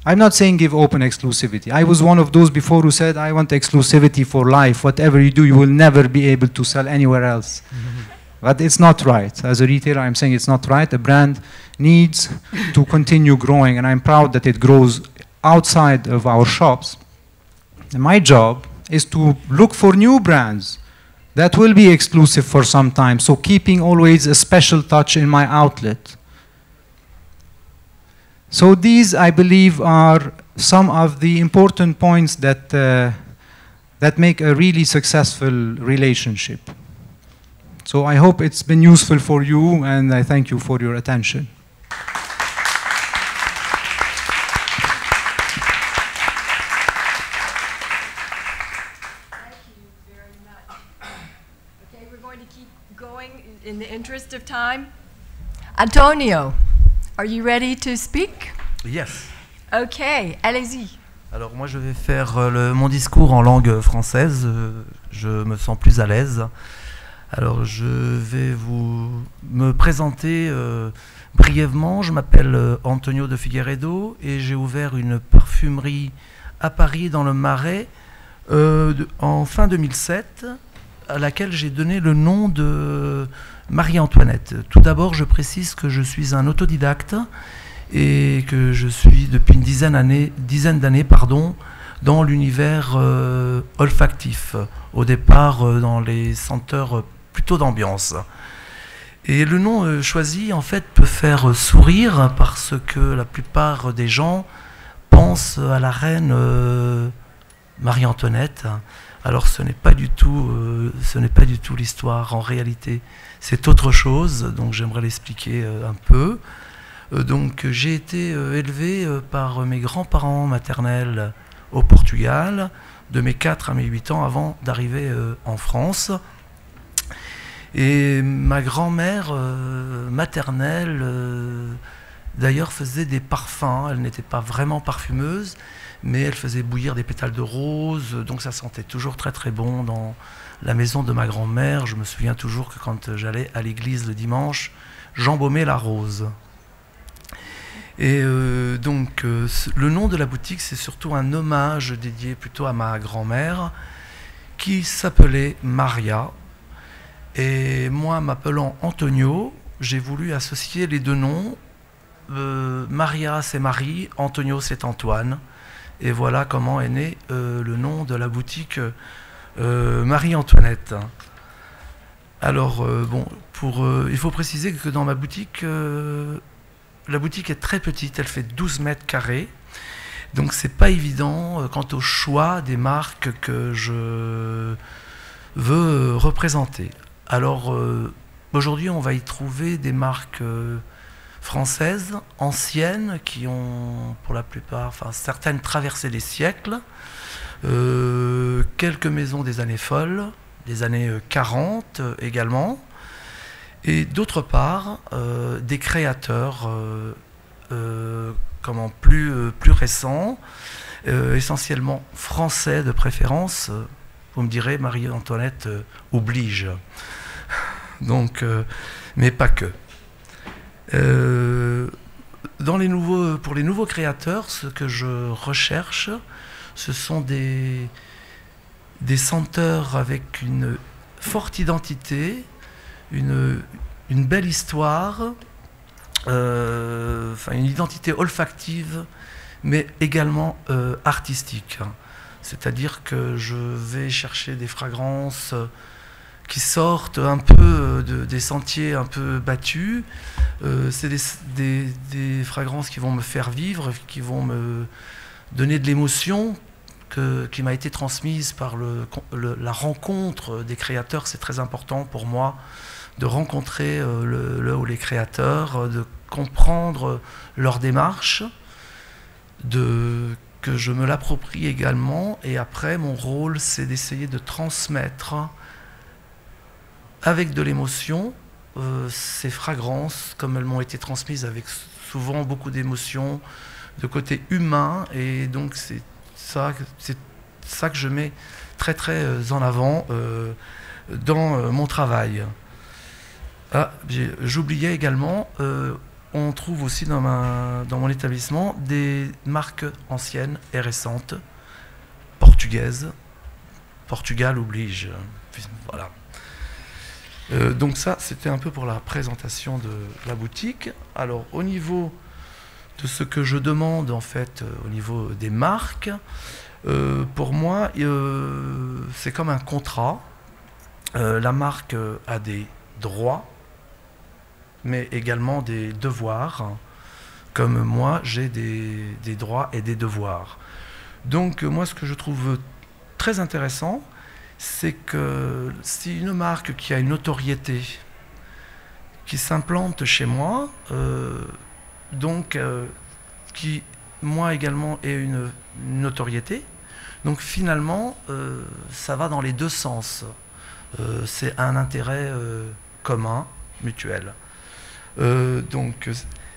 I'm not saying give open exclusivity. I was one of those before who said, I want exclusivity for life. Whatever you do, you will never be able to sell anywhere else. But it's not right. As a retailer, I'm saying it's not right. The brand needs to continue growing, and I'm proud that it grows outside of our shops. And my job is to look for new brands that will be exclusive for some time, so keeping always a special touch in my outlet. So these, I believe, are some of the important points that, that make a really successful relationship. So I hope it's been useful for you, and I thank you for your attention. Thank you very much. Okay, we're going to keep going in the interest of time. Antonio, are you ready to speak? Yes. Okay, allez-y. Alors moi je vais faire mon discours en langue française, je me sens plus à l'aise. Alors, je vais me présenter brièvement. Je m'appelle Antonio de Figueiredo et j'ai ouvert une parfumerie à Paris, dans le Marais, en fin 2007, à laquelle j'ai donné le nom de Marie-Antoinette. Tout d'abord, je précise que je suis un autodidacte et que je suis depuis une dizaine d'années, dans l'univers olfactif, au départ dans les senteurs plutôt d'ambiance. Et le nom choisi, en fait, peut faire sourire parce que la plupart des gens pensent à la reine Marie-Antoinette. Alors ce n'est pas du tout l'histoire en réalité. C'est autre chose, donc j'aimerais l'expliquer un peu. Donc j'ai été élevé par mes grands-parents maternels au Portugal, de mes 4 à mes 8 ans avant d'arriver en France. Et ma grand-mère maternelle, d'ailleurs, faisait des parfums. Elle n'était pas vraiment parfumeuse, mais elle faisait bouillir des pétales de rose, donc ça sentait toujours très très bon dans la maison de ma grand-mère. Je me souviens toujours que quand j'allais à l'église le dimanche, j'embaumais la rose. Et donc le nom de la boutique, c'est surtout un hommage dédié plutôt à ma grand-mère, qui s'appelait Maria. Et moi, m'appelant Antonio, j'ai voulu associer les deux noms. Maria, c'est Marie, Antonio, c'est Antoine. Et voilà comment est né le nom de la boutique Marie-Antoinette. Alors, il faut préciser que dans ma boutique, la boutique est très petite, elle fait 12 mètres carrés. Donc, c'est pas évident quant au choix des marques que je veux représenter. Alors, aujourd'hui, on va y trouver des marques françaises, anciennes, qui ont, pour la plupart, certaines traversé des siècles, quelques maisons des années folles, des années 40 également, et d'autre part, des créateurs plus récents, essentiellement français de préférence. Vous me direz, Marie-Antoinette oblige. Donc, mais pas que. Pour les nouveaux créateurs, ce que je recherche, ce sont des senteurs avec une forte identité, une belle histoire, une identité olfactive, mais également artistique. C'est-à-dire que je vais chercher des fragrances qui sortent un peu des sentiers un peu battus. C'est des fragrances qui vont me faire vivre, qui vont me donner de l'émotion qui m'a été transmise par la rencontre des créateurs. C'est très important pour moi de rencontrer le ou les créateurs, de comprendre leur démarche, que je me l'approprie également. Et après, mon rôle, c'est d'essayer de transmettre avec de l'émotion ces fragrances, comme elles m'ont été transmises, avec souvent beaucoup d'émotion, de côté humain. Et donc c'est ça que je mets très très en avant dans mon travail. J'oubliais également, on trouve aussi dans mon établissement des marques anciennes et récentes, portugaises. Portugal oblige. Voilà. Donc ça, c'était un peu pour la présentation de la boutique. Alors, au niveau de ce que je demande, en fait, au niveau des marques, pour moi, c'est comme un contrat. La marque a des droits, mais également des devoirs. Comme moi, j'ai des droits et des devoirs. Donc, moi, ce que je trouve très intéressant, c'est que si une marque qui a une notoriété, qui s'implante chez moi, qui, moi également, ai une notoriété, donc finalement, ça va dans les deux sens. C'est un intérêt commun, mutuel. Donc,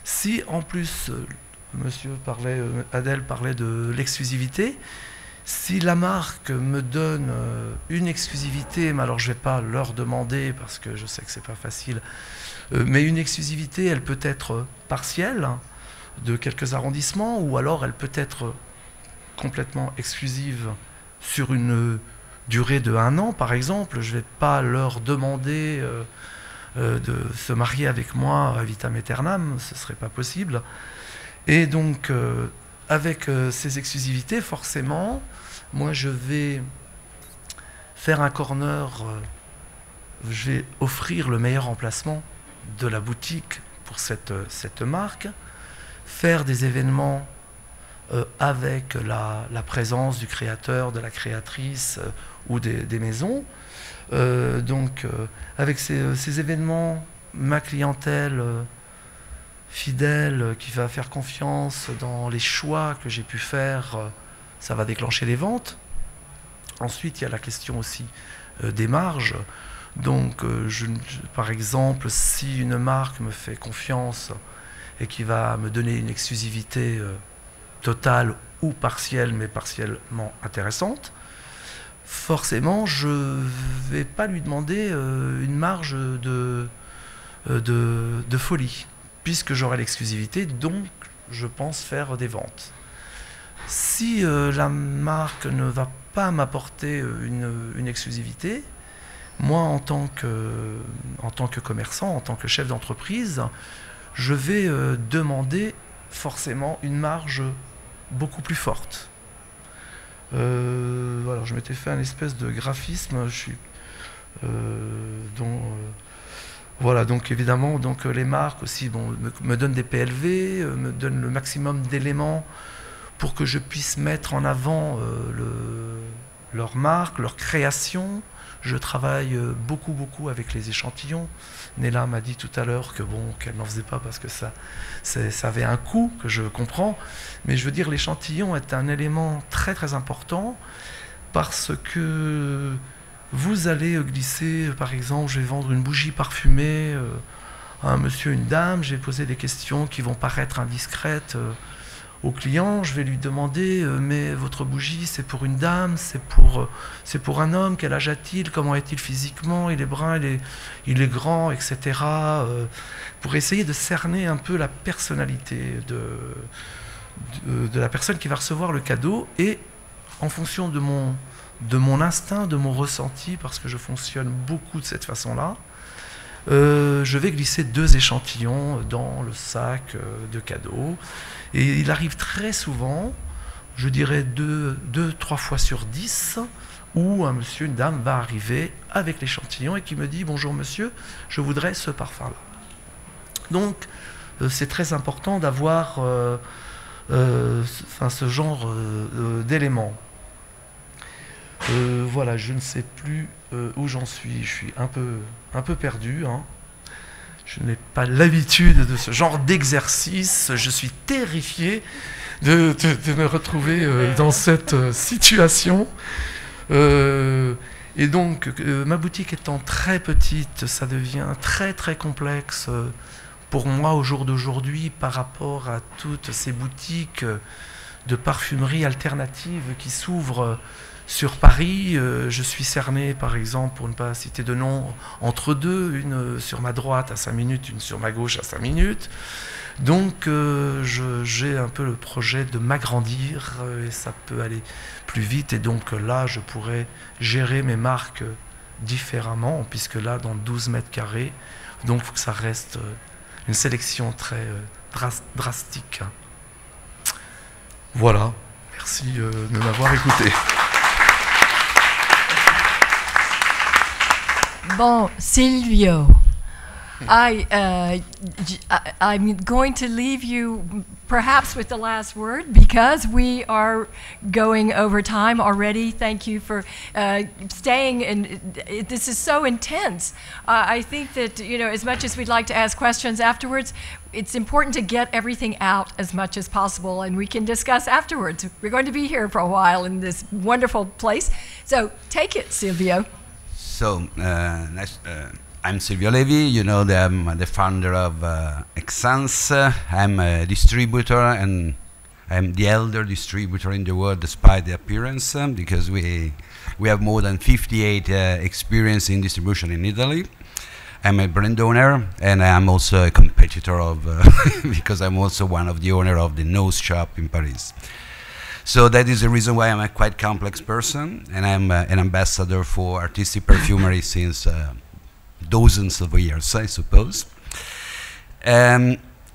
si en plus, Adèle parlait de l'exclusivité, Si la marque me donne une exclusivité, mais alors je ne vais pas leur demander parce que je sais que ce n'est pas facile, mais une exclusivité, elle peut être partielle, de quelques arrondissements, ou alors elle peut être complètement exclusive sur une durée de 1 an, par exemple. Je ne vais pas leur demander de se marier avec moi à vitam aeternam, ce ne serait pas possible. Et donc, avec ces exclusivités, forcément, moi je vais faire un corner, je vais offrir le meilleur emplacement de la boutique pour cette marque, faire des événements avec la présence du créateur, de la créatrice ou des maisons. Donc avec ces événements, ma clientèle fidèle qui va faire confiance dans les choix que j'ai pu faire, ça va déclencher les ventes. Ensuite, il y a la question aussi des marges. Donc, par exemple, si une marque me fait confiance et qui va me donner une exclusivité totale ou partielle, mais partiellement intéressante, forcément, je ne vais pas lui demander une marge de folie, puisque j'aurai l'exclusivité, donc je pense faire des ventes. Si la marque ne va pas m'apporter une exclusivité, moi, en tant que commerçant, en tant que chef d'entreprise, je vais demander forcément une marge beaucoup plus forte. Voilà, je m'étais fait un espèce de graphisme. Voilà, donc évidemment, les marques aussi me donnent des PLV, me donnent le maximum d'éléments pour que je puisse mettre en avant leur marque, leur création. Je travaille beaucoup avec les échantillons. Néla m'a dit tout à l'heure qu'elle n'en faisait pas parce que ça avait un coût, que je comprends. Mais je veux dire, l'échantillon est un élément très important parce que vous allez glisser, par exemple, je vais vendre une bougie parfumée à un monsieur, une dame, je vais poser des questions qui vont paraître indiscrètes au client, je vais lui demander mais votre bougie c'est pour une dame, c'est pour un homme, quel âge a-t-il, comment est-il physiquement, il est brun, il est grand, etc. Pour essayer de cerner un peu la personnalité de la personne qui va recevoir le cadeau, et en fonction de mon instinct, de mon ressenti, parce que je fonctionne beaucoup de cette façon-là, je vais glisser 2 échantillons dans le sac de cadeaux. Et il arrive très souvent, je dirais 2-3 fois sur 10, où un monsieur, une dame va arriver avec l'échantillon et qui me dit « Bonjour monsieur, je voudrais ce parfum-là ». Donc c'est très important d'avoir ce genre d'éléments. Voilà, je ne sais plus où j'en suis, je suis un peu perdu, hein. Je n'ai pas l'habitude de ce genre d'exercice, je suis terrifié de me retrouver dans cette situation. Et donc, ma boutique étant très petite, ça devient très complexe pour moi au jour d'aujourd'hui par rapport à toutes ces boutiques de parfumerie alternative qui s'ouvrent sur Paris. Je suis cerné, par exemple, pour ne pas citer de nom, entre deux, une sur ma droite à 5 minutes, une sur ma gauche à 5 minutes. Donc j'ai un peu le projet de m'agrandir et ça peut aller plus vite. Et donc là, je pourrais gérer mes marques différemment, puisque là, dans 12 mètres carrés, donc il faut que ça reste une sélection très drastique. Voilà, merci de m'avoir écouté. Bon, Silvio, I'm going to leave you perhaps with the last word because we are going over time already. Thank you for staying, and this is so intense. I think that, you know, as much as we'd like to ask questions afterwards, it's important to get everything out as much as possible, and we can discuss afterwards. We're going to be here for a while in this wonderful place. So take it, Silvio. So, I'm Silvio Levi. You know that I'm the founder of Esxence. I'm a distributor and I'm the elder distributor in the world despite the appearance, because we have more than 58 experience in distribution in Italy. I'm a brand owner, and I'm also a competitor of, because I'm also one of the owner of the Nose Shop in Paris. So that is the reason why I'm a quite complex person, and I'm an ambassador for artistic perfumery since dozens of years, I suppose.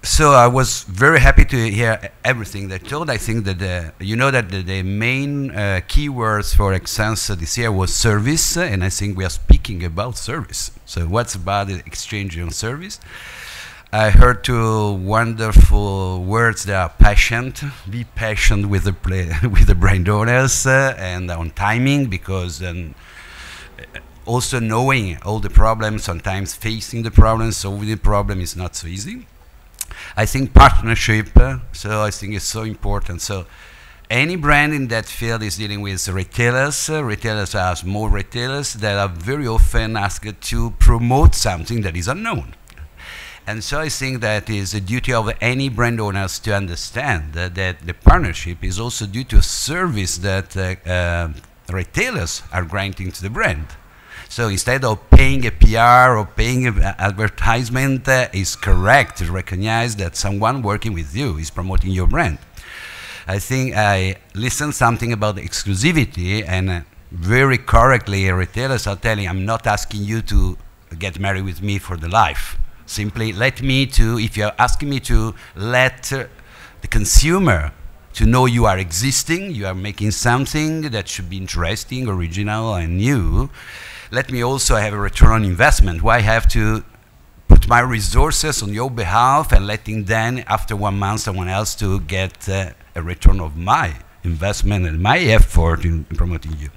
So I was very happy to hear everything they told. I think that you know that the main keywords for Esxence this year was service, and I think we are speaking about service. So what's about the exchange on service? I heard two wonderful words that are patient. Be patient with with the brand owners and on timing, because also knowing all the problems, sometimes facing the problems, solving the problem is not so easy. I think partnership, so I think it's so important. So any brand in that field is dealing with retailers. Retailers are small retailers that are very often asked to promote something that is unknown. And so I think that is a duty of any brand owners to understand that the partnership is also due to a service that retailers are granting to the brand. So instead of paying a PR or paying an advertisement, is correct to recognize that someone working with you is promoting your brand. I think I listened something about the exclusivity, and very correctly retailers are telling, I'm not asking you to get married with me for the life. Simply let me to, if you're asking me to let the consumer to know you are existing, you are making something that should be interesting, original, and new, let me also have a return on investment. Why have to put my resources on your behalf and letting then, after 1 month, someone else to get a return of my investment and my effort in promoting you?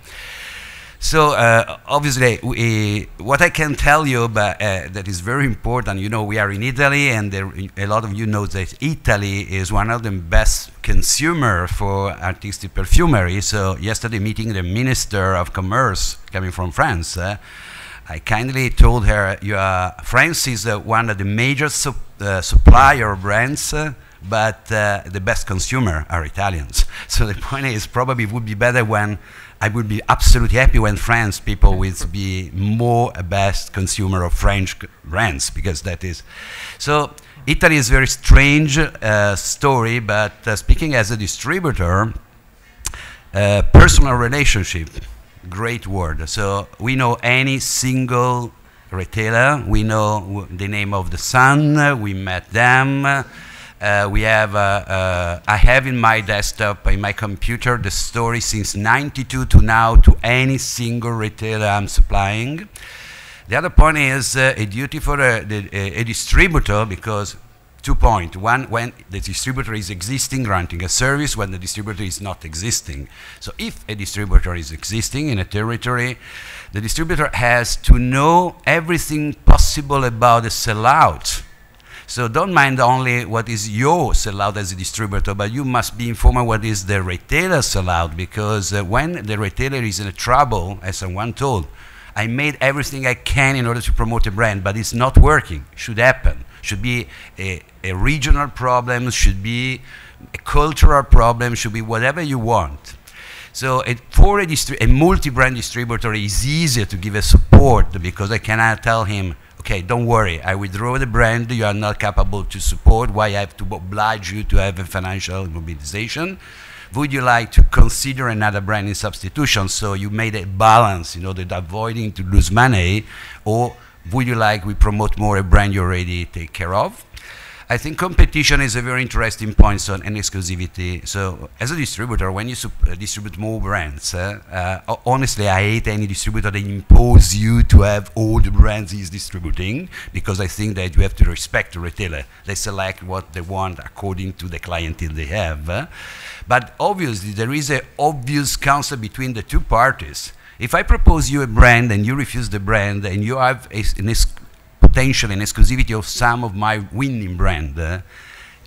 So obviously, what I can tell you, but that is very important, you know, we are in Italy, and a lot of you know that Italy is one of the best consumer for artistic perfumery. So yesterday, meeting the Minister of Commerce coming from France, I kindly told her, France is one of the major supplier of brands, but the best consumer are Italians. So the point is, probably it would be better when I would be absolutely happy when France people would be more a best consumer of French brands, because that is. So Italy is a very strange story, but speaking as a distributor, personal relationship, great word. So we know any single retailer, we know the name of the son, we met them. We have, I have in my desktop, in my computer, the story since '92 to now to any single retailer I'm supplying. The other point is a duty for a distributor, because 2 points. One, when the distributor is existing, granting a service, when the distributor is not existing. So if a distributor is existing in a territory, the distributor has to know everything possible about the sellout. So don't mind only what is your sellout as a distributor, but you must be informed what is the retailer sellout, because when the retailer is in trouble, as someone told, I made everything I can in order to promote a brand, but it's not working. Should happen. Should be a regional problem, should be a cultural problem, should be whatever you want. So for a multi-brand distributor, it's easier to give a support, because I cannot tell him, okay, don't worry, I withdraw the brand, you are not capable to support, why I have to oblige you to have a financial mobilization? Would you like to consider another brand in substitution, so you made a balance in order to avoiding to lose money, or would you like we promote more a brand you already take care of? I think competition is a very interesting point on exclusivity. So as a distributor, when you distribute more brands, honestly, I hate any distributor that impose you to have all the brands he's distributing, because I think that you have to respect the retailer. They select what they want according to the clientele they have. But obviously, there is an obvious concept between the two parties. If I propose you a brand and you refuse the brand, and you have potential and exclusivity of some of my winning brand,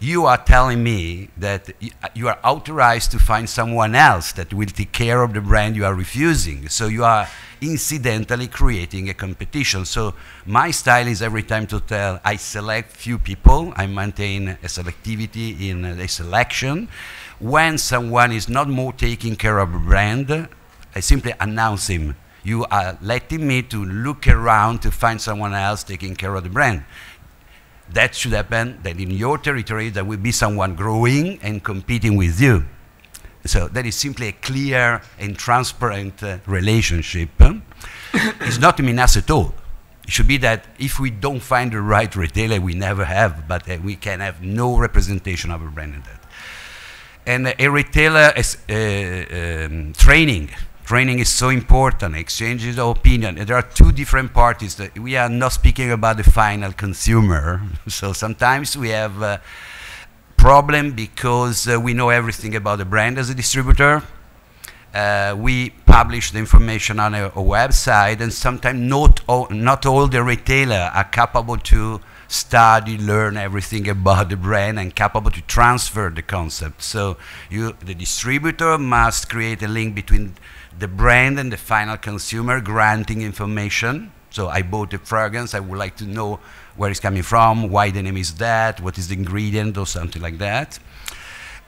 you are telling me that you are authorized to find someone else that will take care of the brand you are refusing. So you are incidentally creating a competition. So my style is every time to tell, I select few people, I maintain a selectivity in the selection. When someone is not more taking care of a brand, I simply announce him. You are letting me to look around to find someone else taking care of the brand. That should happen, that in your territory there will be someone growing and competing with you. So that is simply a clear and transparent relationship. It's not to mean us at all. It should be that if we don't find the right retailer, we never have, but we can have no representation of a brand in that. And a retailer is training. Training is so important, exchanges of opinion. There are two different parties. That we are not speaking about the final consumer. So sometimes we have a problem because we know everything about the brand as a distributor. We publish the information on a website, and sometimes not all the retailers are capable to study, learn everything about the brand and capable to transfer the concept. So the distributor must create a link between the brand and the final consumer, granting information. So I bought a fragrance, I would like to know where it's coming from, why the name is that, what is the ingredient, or something like that.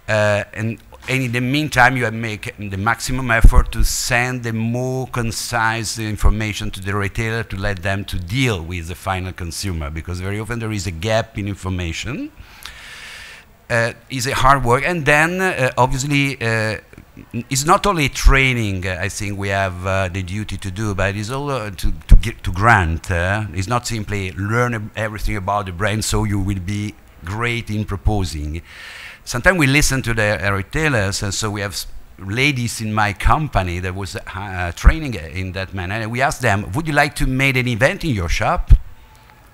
And in the meantime, you make the maximum effort to send the more concise information to the retailer to let them to deal with the final consumer, because very often there is a gap in information. It's a hard work, and then obviously it's not only training. I think we have the duty to do, but it's also to grant. It's not simply learn everything about the brand so you will be great in proposing. Sometimes we listen to the retailers, and so we have ladies in my company that was training in that manner, and we ask them, would you like to make an event in your shop?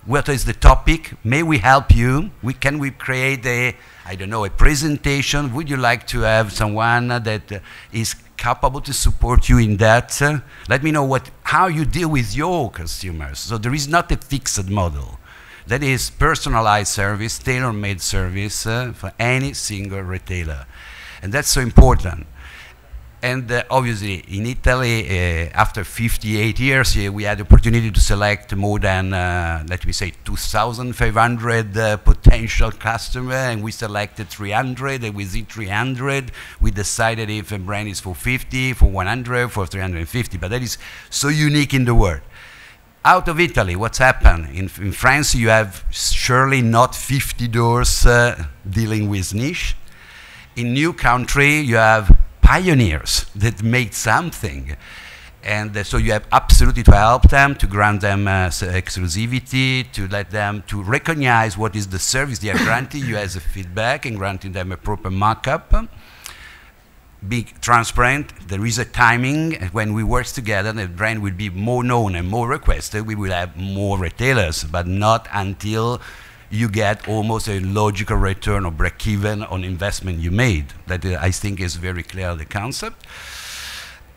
What is the topic? May we help you? Can we create a, I don't know, a presentation? Would you like to have someone that is capable to support you in that? Let me know how you deal with your consumers. So there is not a fixed model. That is personalized service, tailor-made service for any single retailer. And that's so important. And obviously, in Italy, after 58 years, we had the opportunity to select more than, let me say, 2,500 potential customers, and we selected 300, and within 300, we decided if a brand is for 50, for 100, for 350, but that is so unique in the world. Out of Italy, what's happened? In France, you have surely not 50 doors dealing with niche. In new country, you have pioneers that made something. And so you have absolutely to help them, to grant them exclusivity, to let them to recognize what is the service they are granting you as a feedback and granting them a proper markup. Be transparent. There is a timing. When we work together, the brand will be more known and more requested. We will have more retailers, but not until you get almost a logical return or break-even on investment you made. That I think is very clear, the concept.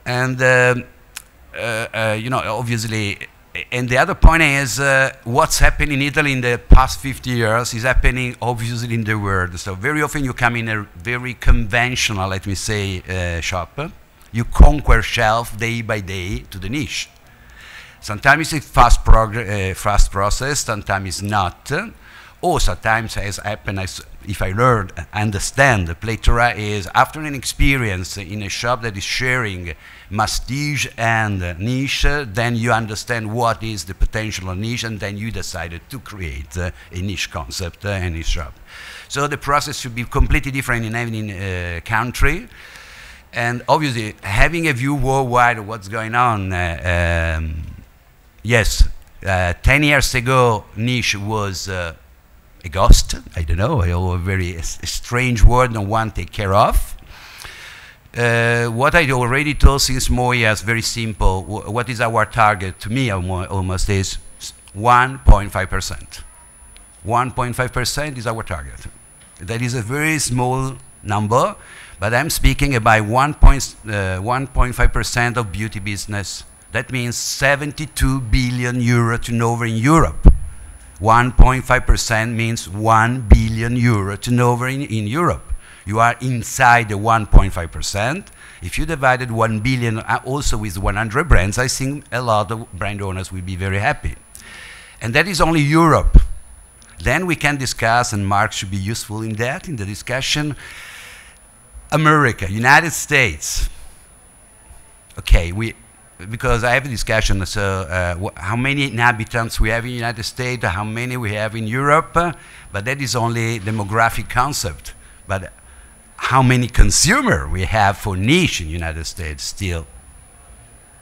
And you know, obviously, and the other point is what's happened in Italy in the past 50 years is happening obviously in the world. So very often you come in a very conventional, let me say, shop. You conquer shelf day by day to the niche. Sometimes it's fast process, sometimes it's not. Or sometimes, as happened, if I understand, the plethora is after an experience in a shop that is sharing prestige and niche, then you understand what is the potential of niche, and then you decided to create a niche concept in each shop. So the process should be completely different in any country. And obviously, having a view worldwide of what's going on, yes, 10 years ago, niche was a ghost, I don't know, a very strange word no one take care of. What I already told since more years, very simple, what is our target? To me, almost is 1.5%. 1.5% is our target. That is a very small number, but I'm speaking about 1.5% of beauty business. That means 72 billion euro turnover in Europe. 1.5% means 1 billion euro turnover in Europe. You are inside the 1.5%. If you divided 1 billion also with 100 brands, I think a lot of brand owners will be very happy. And that is only Europe. Then we can discuss, and Mark should be useful in that, in the discussion, America, United States. Okay, because I have a discussion, so how many inhabitants we have in the United States, how many we have in Europe, but that is only demographic concept. But how many consumers we have for niche in the United States? Still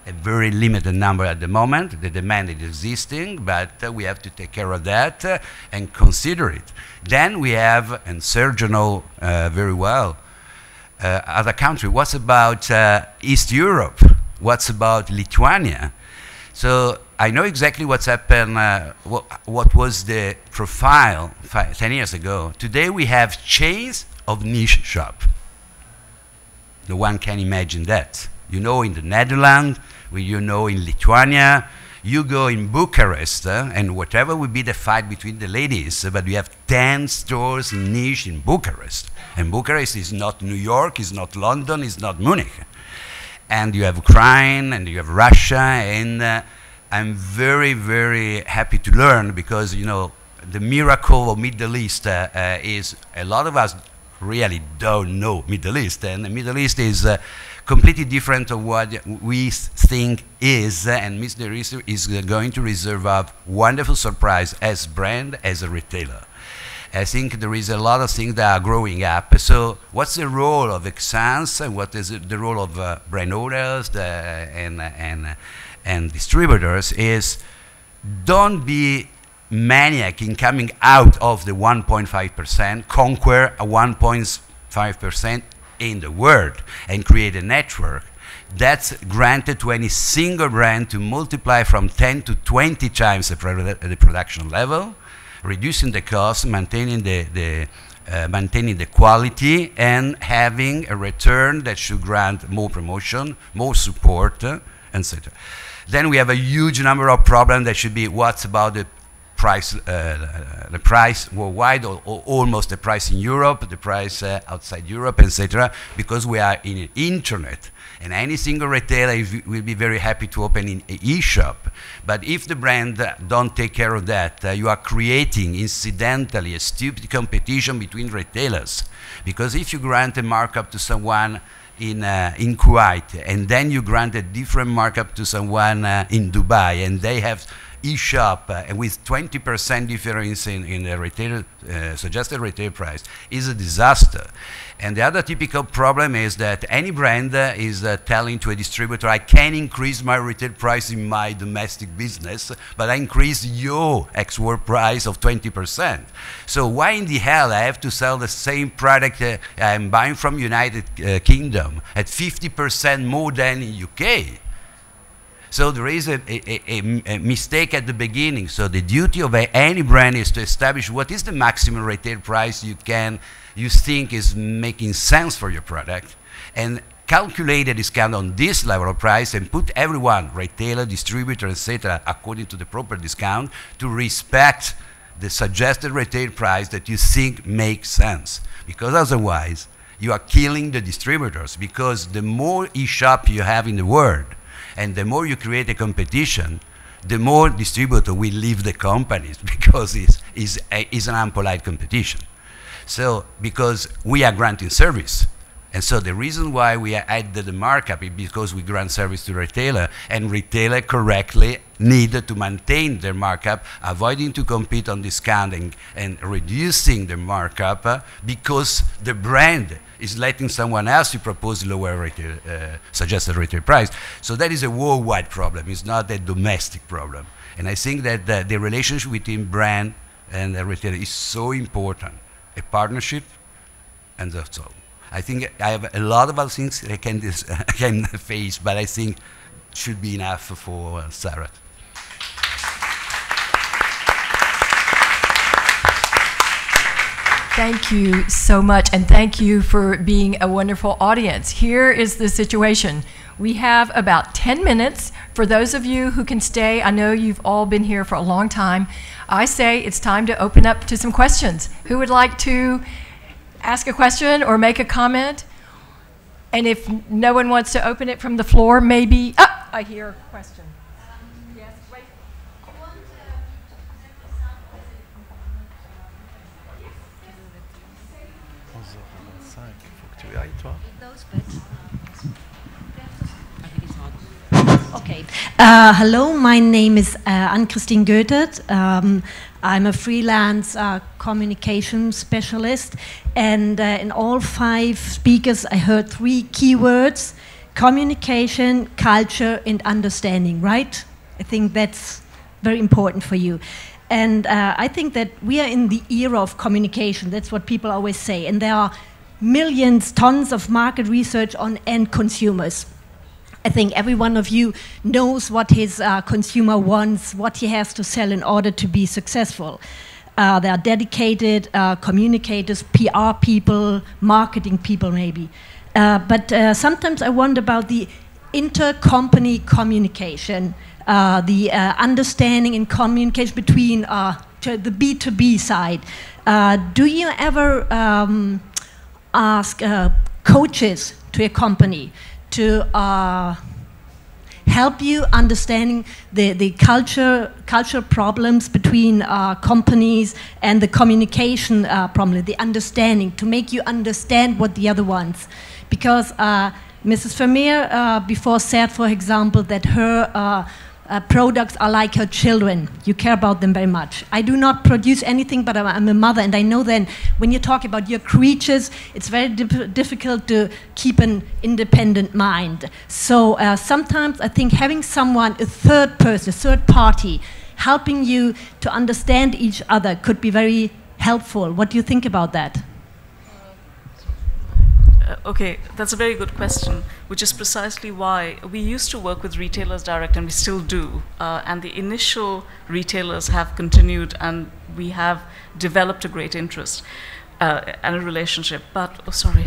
a very limited number at the moment. The demand is existing, but we have to take care of that and consider it. Then we have, and Sergio knows very well, other countries. What's about East Europe? What's about Lithuania? So I know exactly what's happened, what was the profile 10 years ago. Today we have chains of niche shop. No one can imagine that. You know, in the Netherlands, you know, in Lithuania, you go in Bucharest, and whatever will be the fight between the ladies, but we have 10 stores in niche in Bucharest. And Bucharest is not New York, is not London, is not Munich. And you have Ukraine, and you have Russia, and I'm very, very happy to learn, because, you know, the miracle of Middle East is, a lot of us really don't know Middle East, and the Middle East is completely different of what we think is, and Mr. East is going to reserve a wonderful surprise as brand, as a retailer. I think there is a lot of things that are growing up. So what's the role of Esxence, and what is the role of brand owners and distributors is, don't be maniac in coming out of the 1.5%, conquer a 1.5% in the world and create a network. That's granted to any single brand to multiply from 10 to 20 times the production level, reducing the cost, maintaining the quality, and having a return that should grant more promotion, more support, etc. Then we have a huge number of problems that should be, what's about the price worldwide, or almost the price in Europe, the price outside Europe, etc. Because we are in an internet. And any single retailer will be very happy to open an e-shop. But if the brand don't take care of that, you are creating incidentally a stupid competition between retailers. Because if you grant a markup to someone in Kuwait, and then you grant a different markup to someone in Dubai, and they have e-shop and with 20% difference in the retail, suggested retail price, is a disaster. And the other typical problem is that any brand is telling to a distributor, I can increase my retail price in my domestic business, but I increase your export price of 20%. So why in the hell I have to sell the same product I'm buying from United Kingdom at 50% more than in UK? So there is a mistake at the beginning. So the duty of any brand is to establish what is the maximum retail price you think is making sense for your product, and calculate a discount on this level of price, and put everyone, retailer, distributor, etc., according to the proper discount, to respect the suggested retail price that you think makes sense. Because otherwise, you are killing the distributors, because the more e-shop you have in the world, and the more you create a competition, the more distributor will leave the companies, because it's an unpolite competition. So, because we are granting service. And so the reason why we added the markup is because we grant service to retailer, and retailer correctly need to maintain their markup, avoiding to compete on discount and reducing the markup because the brand is letting someone else to propose lower retail, suggested retail price. So that is a worldwide problem. It's not a domestic problem. And I think that the relationship between brand and the retailer is so important. A partnership, and that's all. I think I have a lot of other things I can face, but I think it should be enough for Sarah. Thank you so much, and thank you for being a wonderful audience. Here is the situation. We have about 10 minutes. For those of you who can stay, I know you've all been here for a long time. I say it's time to open up to some questions. Who would like to ask a question or make a comment? And if no one wants to open it from the floor, maybe, I hear a question. Yes, wait. Okay. Hello, my name is Anne-Christine Goethert. I'm a freelance communication specialist, and in all 5 speakers I heard 3 keywords: communication, culture, and understanding, right? I think that's very important for you. And I think that we are in the era of communication. That's what people always say. And there are millions, tons of market research on end consumers. I think every one of you knows what his consumer wants, what he has to sell in order to be successful. There are dedicated communicators, PR people, marketing people maybe. But sometimes I wonder about the intercompany communication, the understanding and communication between the B2B side. Do you ever ask coaches to your company to help you understanding the cultural problems between companies and the communication problem, the understanding, to make you understand what the other wants? Because Mrs. Vermeer before said, for example, that her products are like her children. You care about them very much. I do not produce anything, but I'm a mother, and I know then when you talk about your creatures, it's very difficult to keep an independent mind. So sometimes I think having someone, a third person, a third party, helping you to understand each other could be very helpful. What do you think about that? Okay, that's a very good question, which is precisely why we used to work with retailers direct, and we still do. And the initial retailers have continued, and we have developed a great interest and a relationship. But, oh, sorry.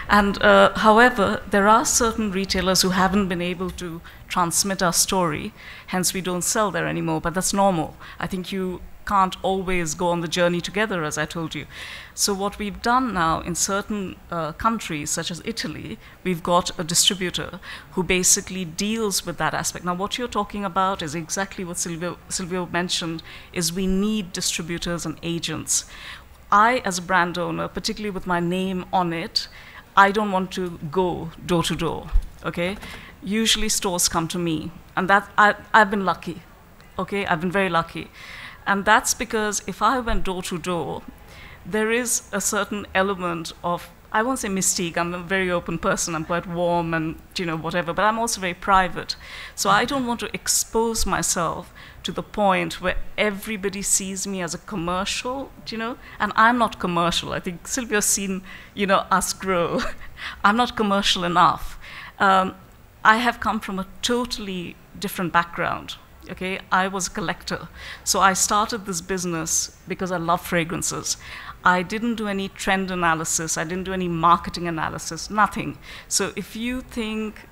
And however, there are certain retailers who haven't been able to transmit our story, hence we don't sell there anymore, but that's normal. I think you can't always go on the journey together, as I told you. So what we've done now in certain countries, such as Italy, we've got a distributor who basically deals with that aspect. Now, what you're talking about is exactly what Silvio mentioned, is we need distributors and agents. I, as a brand owner, particularly with my name on it, I don't want to go door to door, okay? Usually stores come to me, and that I've been lucky, okay? I've been very lucky. And that's because if I went door to door, there is a certain element of, I won't say mystique, I'm a very open person, I'm quite warm and, you know, whatever, but I'm also very private. So I don't want to expose myself to the point where everybody sees me as a commercial, you know, and I'm not commercial. I think Silvio's seen, you know, us grow. I'm not commercial enough. I have come from a totally different background. Okay, I was a collector. So I started this business because I love fragrances. I didn't do any trend analysis. I didn't do any marketing analysis, nothing. So if you think,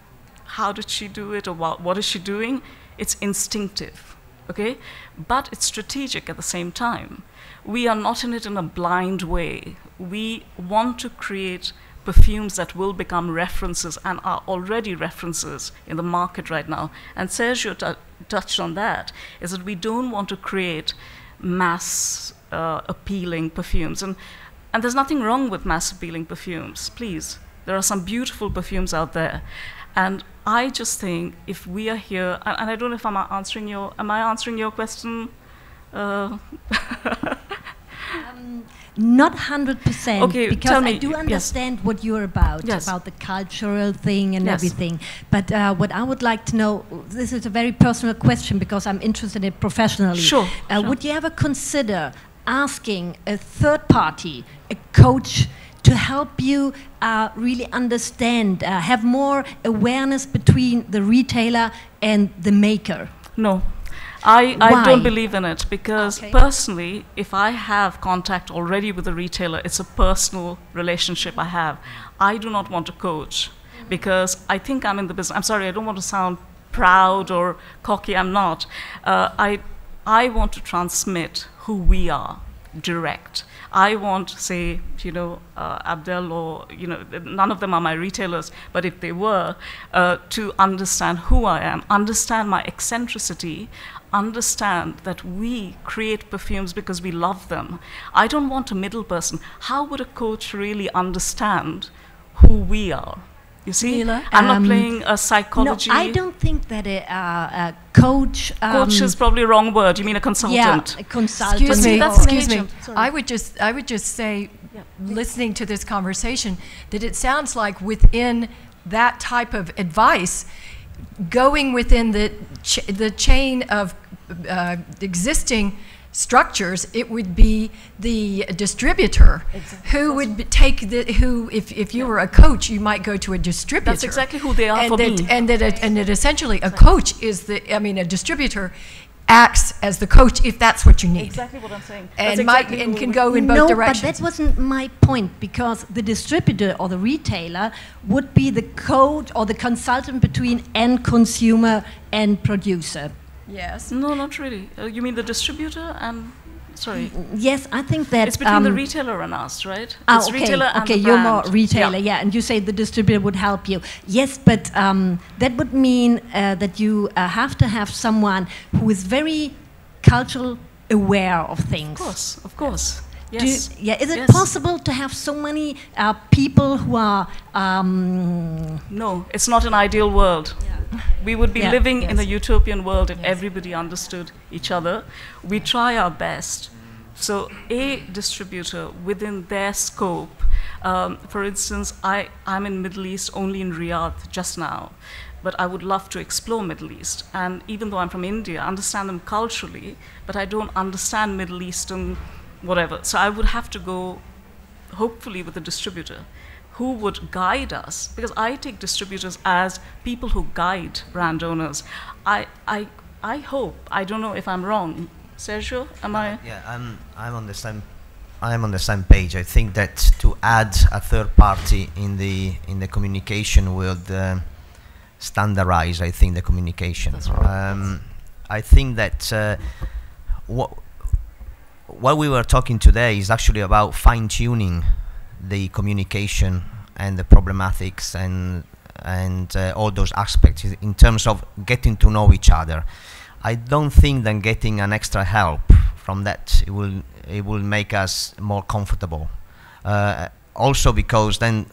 how did she do it, or what is she doing? It's instinctive, okay? But it's strategic at the same time. We are not in it in a blind way. We want to create perfumes that will become references and are already references in the market right now. And Sergio touched on that, is that we don't want to create mass appealing perfumes. And there's nothing wrong with mass appealing perfumes, please. There are some beautiful perfumes out there. And I just think if we are here, and I don't know if am I answering your question? Not 100%, okay, because I do understand what you're about the cultural thing and everything. But what I would like to know, this is a very personal question because I'm interested in it professionally. Sure. Would you ever consider asking a third party, a coach, to help you really understand, have more awareness between the retailer and the maker? No. I don't believe in it because personally, if I have contact already with a retailer, it's a personal relationship I have. I do not want a coach. because I think I'm in the business. I'm sorry, I don't want to sound proud or cocky, I'm not. I want to transmit who we are, direct. I want, say, Abdel or, none of them are my retailers, but if they were, to understand who I am, understand my eccentricity, understand that we create perfumes because we love them. I don't want a middle person. How would a coach really understand who we are? You see, Mila? I'm not playing a psychology. No, I don't think that a coach. Coach is probably a wrong word. You mean a consultant? Yeah, a consultant. Excuse me. I would just say, listening to this conversation, that it sounds like within that type of advice, going within the chain of existing structures, it would be the distributor who would take if you were a coach, you might go to a distributor. That's exactly who they are for me. And that essentially a coach is a distributor acts as the coach if that's what you need. Exactly what I'm saying. And can go in both directions. No, but that wasn't my point, because the distributor or the retailer would be the coach or the consultant between end consumer and producer. Yes. No, not really. You mean the distributor and, sorry. Yes, I think that... It's between the retailer and us, right? It's okay. Retailer and okay, the you're brand. more retailer, yeah, and you say the distributor would help you. Yes, but that would mean that you have to have someone who is very cultural aware of things. Of course. Yes. Is it possible to have so many people who are... No, it's not an ideal world. Yeah. We would be living in a utopian world if everybody understood each other. We try our best. So a distributor within their scope, for instance, I'm in Middle East only in Riyadh just now, but I would love to explore Middle East. And even though I'm from India, I understand them culturally, but I don't understand Middle Eastern whatever. So I would have to go, hopefully, with a distributor who would guide us, because I take distributors as people who guide brand owners. I hope, I don't know if I'm wrong. Sergio, am I? Yeah, I'm on the same. I'm on the same page. I think that to add a third party in the communication would standardize, I think, the communication. That's right. I think that what we were talking today is actually about fine-tuning the communication and the problematics and all those aspects in terms of getting to know each other. I don't think that getting an extra help from that it will make us more comfortable. Also because then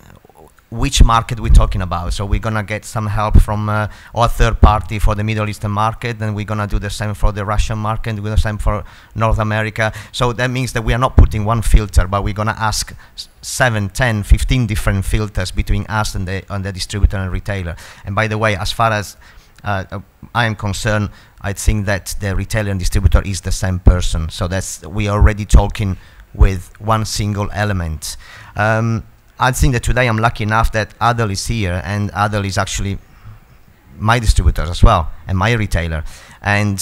which market we're talking about. So we're gonna get some help from our third party for the Middle Eastern market, and we're gonna do the same for the Russian market, we're the same for North America. So that means that we are not putting one filter, but we're gonna ask 7, 10, 15 different filters between us and the distributor and retailer. And by the way, as far as I am concerned, I think that the retailer and distributor is the same person. So we are already talking with one single element. I think that today I'm lucky enough that Adel is here, and Adel is actually my distributor as well, and my retailer. And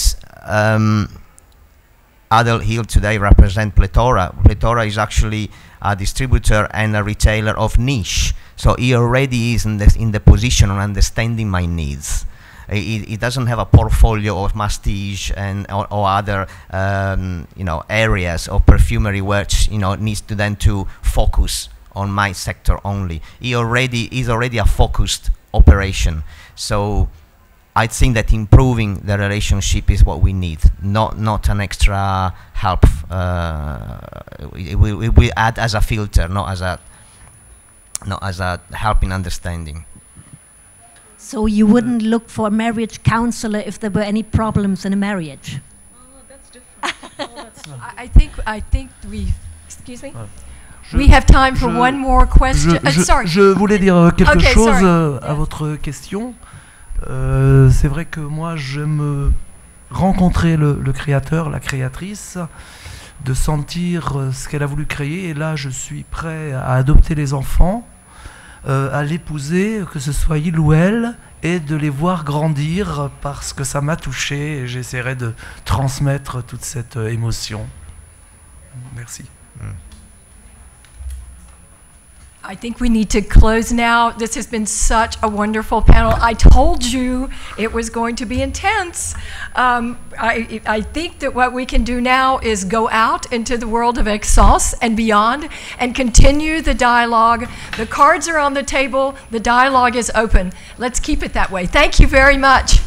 Adel here today represents Pletora. Pletora is actually a distributor and a retailer of niche. So he already is in the position of understanding my needs. He doesn't have a portfolio of mastige or other areas of perfumery which needs to then to focus on my sector only. He's already a focused operation. So I think that improving the relationship is what we need, not an extra help. We add as a filter, not as a help in understanding. So you wouldn't look for a marriage counselor if there were any problems in a marriage? Oh, that's different. I think excuse me. We have time for one more question. Sorry. Je voulais dire quelque chose à votre question. C'est vrai que moi, j'aime rencontrer le créateur, la créatrice, de sentir ce qu'elle a voulu créer. Et là, je suis prêt à adopter les enfants, à l'épouser, que ce soit il ou elle, et de les voir grandir parce que ça m'a touché et j'essaierai de transmettre toute cette émotion. Merci. I think we need to close now. This has been such a wonderful panel. I told you it was going to be intense. I think that what we can do now is go out into the world of Esxence and beyond and continue the dialogue. The cards are on the table. The dialogue is open. Let's keep it that way. Thank you very much.